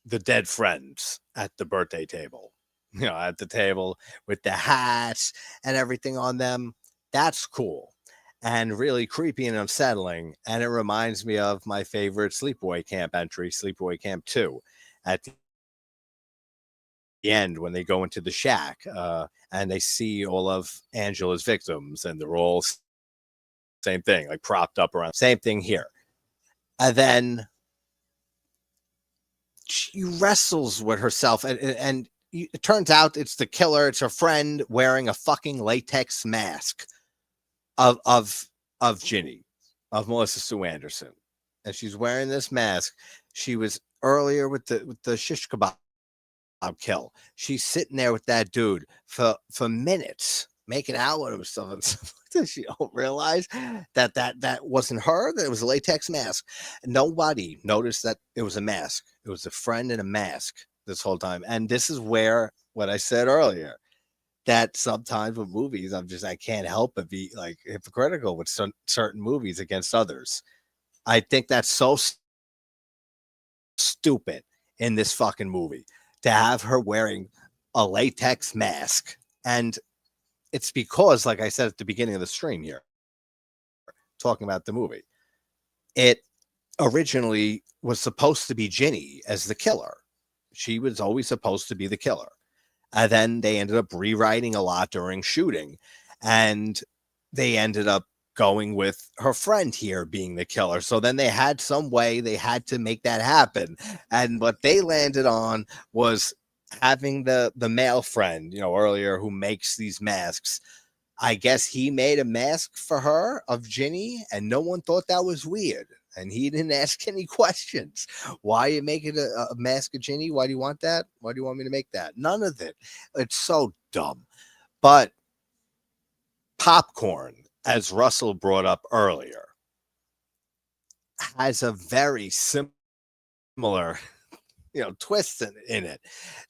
dead friends at the birthday table. You know, at the table with the hats and everything on them. That's cool and really creepy and unsettling. And it reminds me of my favorite Sleepaway Camp entry, Sleepaway Camp 2, at the end when they go into the shack and they see all of Angela's victims and they're all same thing, like propped up around. Same thing here. And then she wrestles with herself and it turns out it's the killer. It's her friend wearing a fucking latex mask of Ginny, of Melissa Sue Anderson, and she's wearing this mask. She was earlier with the shish kebab kill. She's sitting there with that dude for minutes, making out with himself and stuff like that. She don't realize that wasn't her. That it was a latex mask. Nobody noticed that it was a mask. It was a friend in a mask this whole time. And this is where what I said earlier, that sometimes with movies, I can't help but be like hypocritical with certain movies against others. I think that's so stupid in this fucking movie to have her wearing a latex mask. And it's because, like I said at the beginning of the stream here, talking about the movie, it originally was supposed to be Ginny as the killer. She was always supposed to be the killer. And then they ended up rewriting a lot during shooting. And they ended up going with her friend here being the killer. So then they had some way they had to make that happen. And what they landed on was having the male friend, you know, earlier, who makes these masks. I guess he made a mask for her of Ginny, and no one thought that was weird. And he didn't ask any questions. Why are you making a mask of Ginny? Why do you want that? Why do you want me to make that? None of it. It's so dumb. But Popcorn, as Russell brought up earlier, has a very similar, twist in it,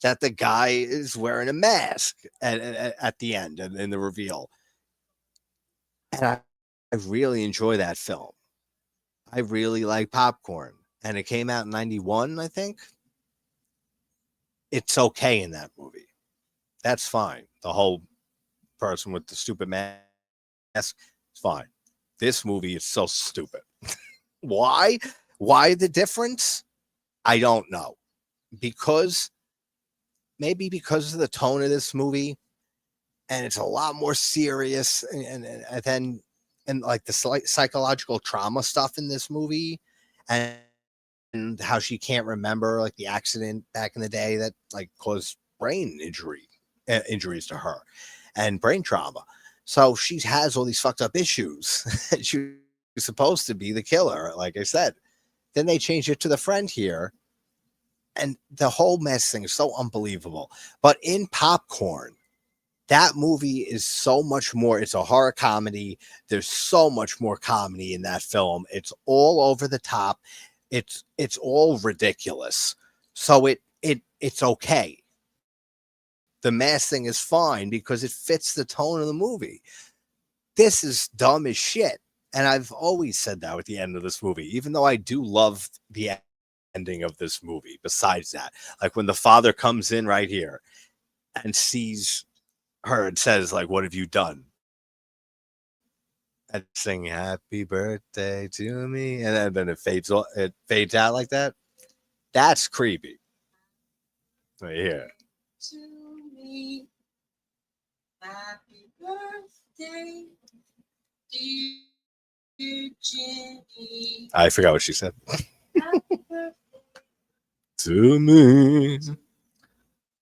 that the guy is wearing a mask at the end and in the reveal. And I really enjoy that film. I really like Popcorn. And it came out in 91, I think. It's okay in that movie. That's fine. The whole person with the stupid mask, it's fine. This movie is so stupid. Why? Why the difference? I don't know. Maybe because of the tone of this movie, and it's a lot more serious, and then like the psychological trauma stuff in this movie, and how she can't remember like the accident back in the day that like caused brain injuries to her and brain trauma. So she has all these fucked up issues. She was supposed to be the killer, like I said. Then they changed it to the friend here. And the whole mess thing is so unbelievable. But in Popcorn, that movie is so much more. It's a horror comedy. There's so much more comedy in that film. It's all over the top. It's all ridiculous. So it's okay. The mask thing is fine because it fits the tone of the movie. This is dumb as shit. And I've always said that with the end of this movie, even though I do love the ending of this movie. Besides that, like when the father comes in right here and sees her and says, like, what have you done? And sing happy birthday to me. And then it fades out like that. That's creepy. Right here. To me. Happy birthday, dear Ginny. I forgot what she said. To me.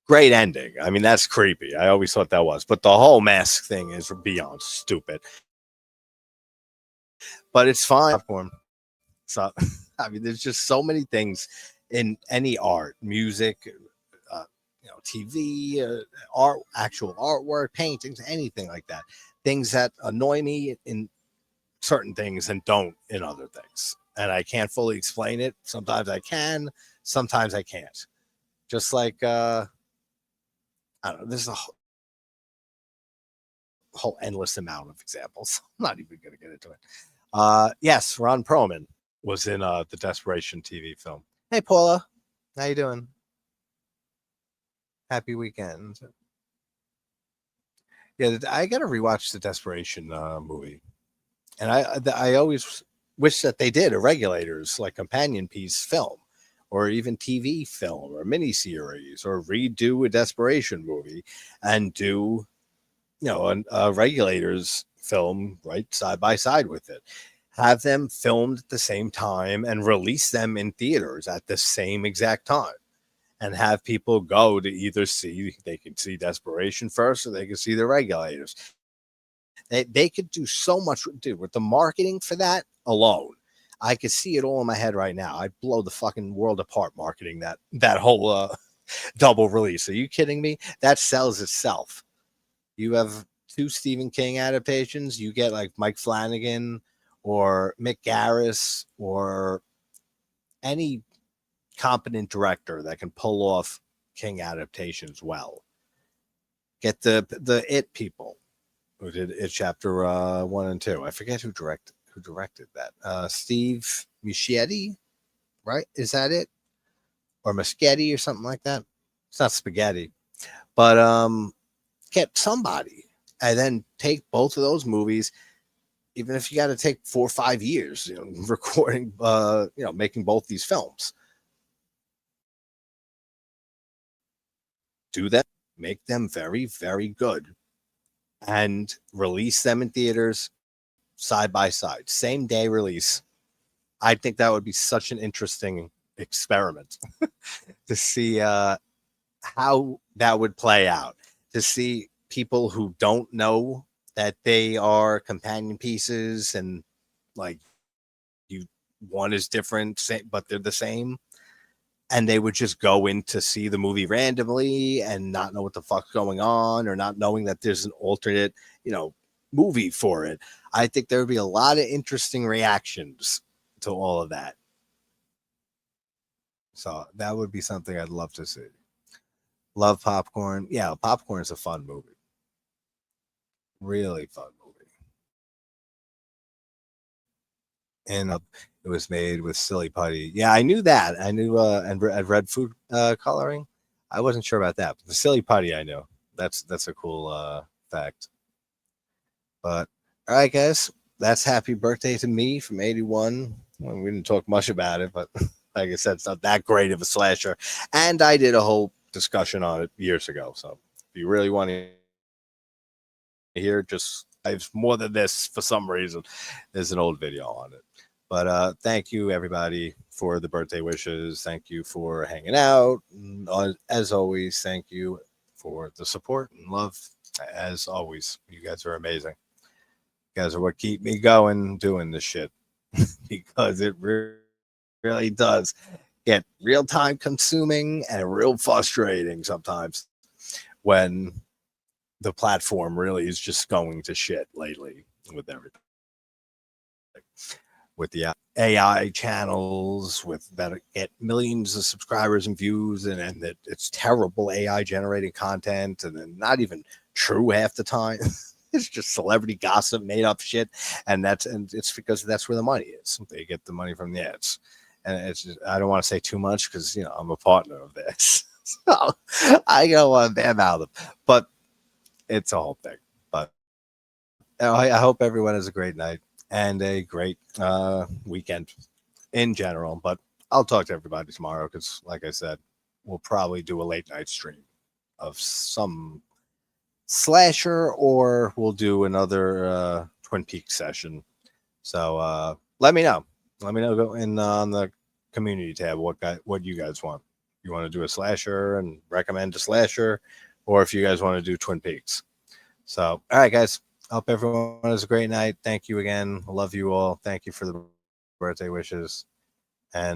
Great ending. I mean, that's creepy. I always thought that was. But the whole mask thing is beyond stupid. But it's fine. Popcorn. So, I mean, there's just so many things in any art, music, TV, art, actual artwork, paintings, anything like that. Things that annoy me in certain things and don't in other things. And I can't fully explain it. Sometimes I can, sometimes I can't. Just like, I don't know, there's a whole endless amount of examples. I'm not even going to get into it. Yes, Ron Perlman was in the Desperation TV film. Hey, Paula. How you doing? Happy weekend. Yeah, I got to rewatch the Desperation movie. And I always wish that they did a Regulators, like companion piece film, or even TV film or miniseries, or redo a Desperation movie and do, a Regulators film right side by side with it. Have them filmed at the same time and release them in theaters at the same exact time. And have people go to either they can see Desperation first, or they can see the Regulators. They could do so much, dude, with the marketing for that alone. I could see it all in my head right now. I'd blow the fucking world apart marketing that whole double release. Are you kidding me? That sells itself. You have 2 Stephen King adaptations. You get like Mike Flanagan or Mick Garris or any competent director that can pull off King adaptations well. Get the It people who did It Chapter 1 and 2. I forget who directed that. Steve Muschietti, right? Is that it? Or Muschietti or something like that? It's not spaghetti. But get somebody and then take both of those movies, even if you got to take 4 or 5 years, recording, making both these films. Do them, make them very, very good, and release them in theaters side by side, same day release. I think that would be such an interesting experiment to see how that would play out, to see people who don't know that they are companion pieces and like one is different, but they're the same. And they would just go in to see the movie randomly and not know what the fuck's going on, or not knowing that there's an alternate, movie for it. I think there would be a lot of interesting reactions to all of that. So that would be something I'd love to see. Love Popcorn. Yeah, Popcorn is a fun movie. Really fun movie. And it was made with Silly Putty. Yeah, I knew that. I knew and I'd read food coloring. I wasn't sure about that, but the Silly Putty I know. That's a cool fact. But all right, guys, that's happy birthday to me from 81. Well, we didn't talk much about it, but like I said, it's not that great of a slasher. And I did a whole discussion on it years ago. So if you really want to hear, just I have more than this for some reason. There's an old video on it. But thank you, everybody, for the birthday wishes. Thank you for hanging out. And, as always, thank you for the support and love. As always, you guys are amazing. You guys are what keep me going doing this shit because it really does get real time consuming and real frustrating sometimes when the platform really is just going to shit lately with everything. With the AI channels that get millions of subscribers and views, and that it's terrible AI generated content, and then not even true half the time. It's just celebrity gossip, made up shit, and it's because that's where the money is. They get the money from the ads, and it's just, I don't want to say too much because I'm a partner of this, so I don't want to badmouth them, but it's a whole thing. But I hope everyone has a great night and a great weekend in general. But I'll talk to everybody tomorrow because, like I said, we'll probably do a late night stream of some slasher, or we'll do another Twin Peaks session. So let me know. Let me know. Go in on the community tab what you guys want. You want to do a slasher and recommend a slasher, or if you guys want to do Twin Peaks. So, all right, guys. Hope everyone has a great night. Thank you again. I love you all. Thank you for the birthday wishes.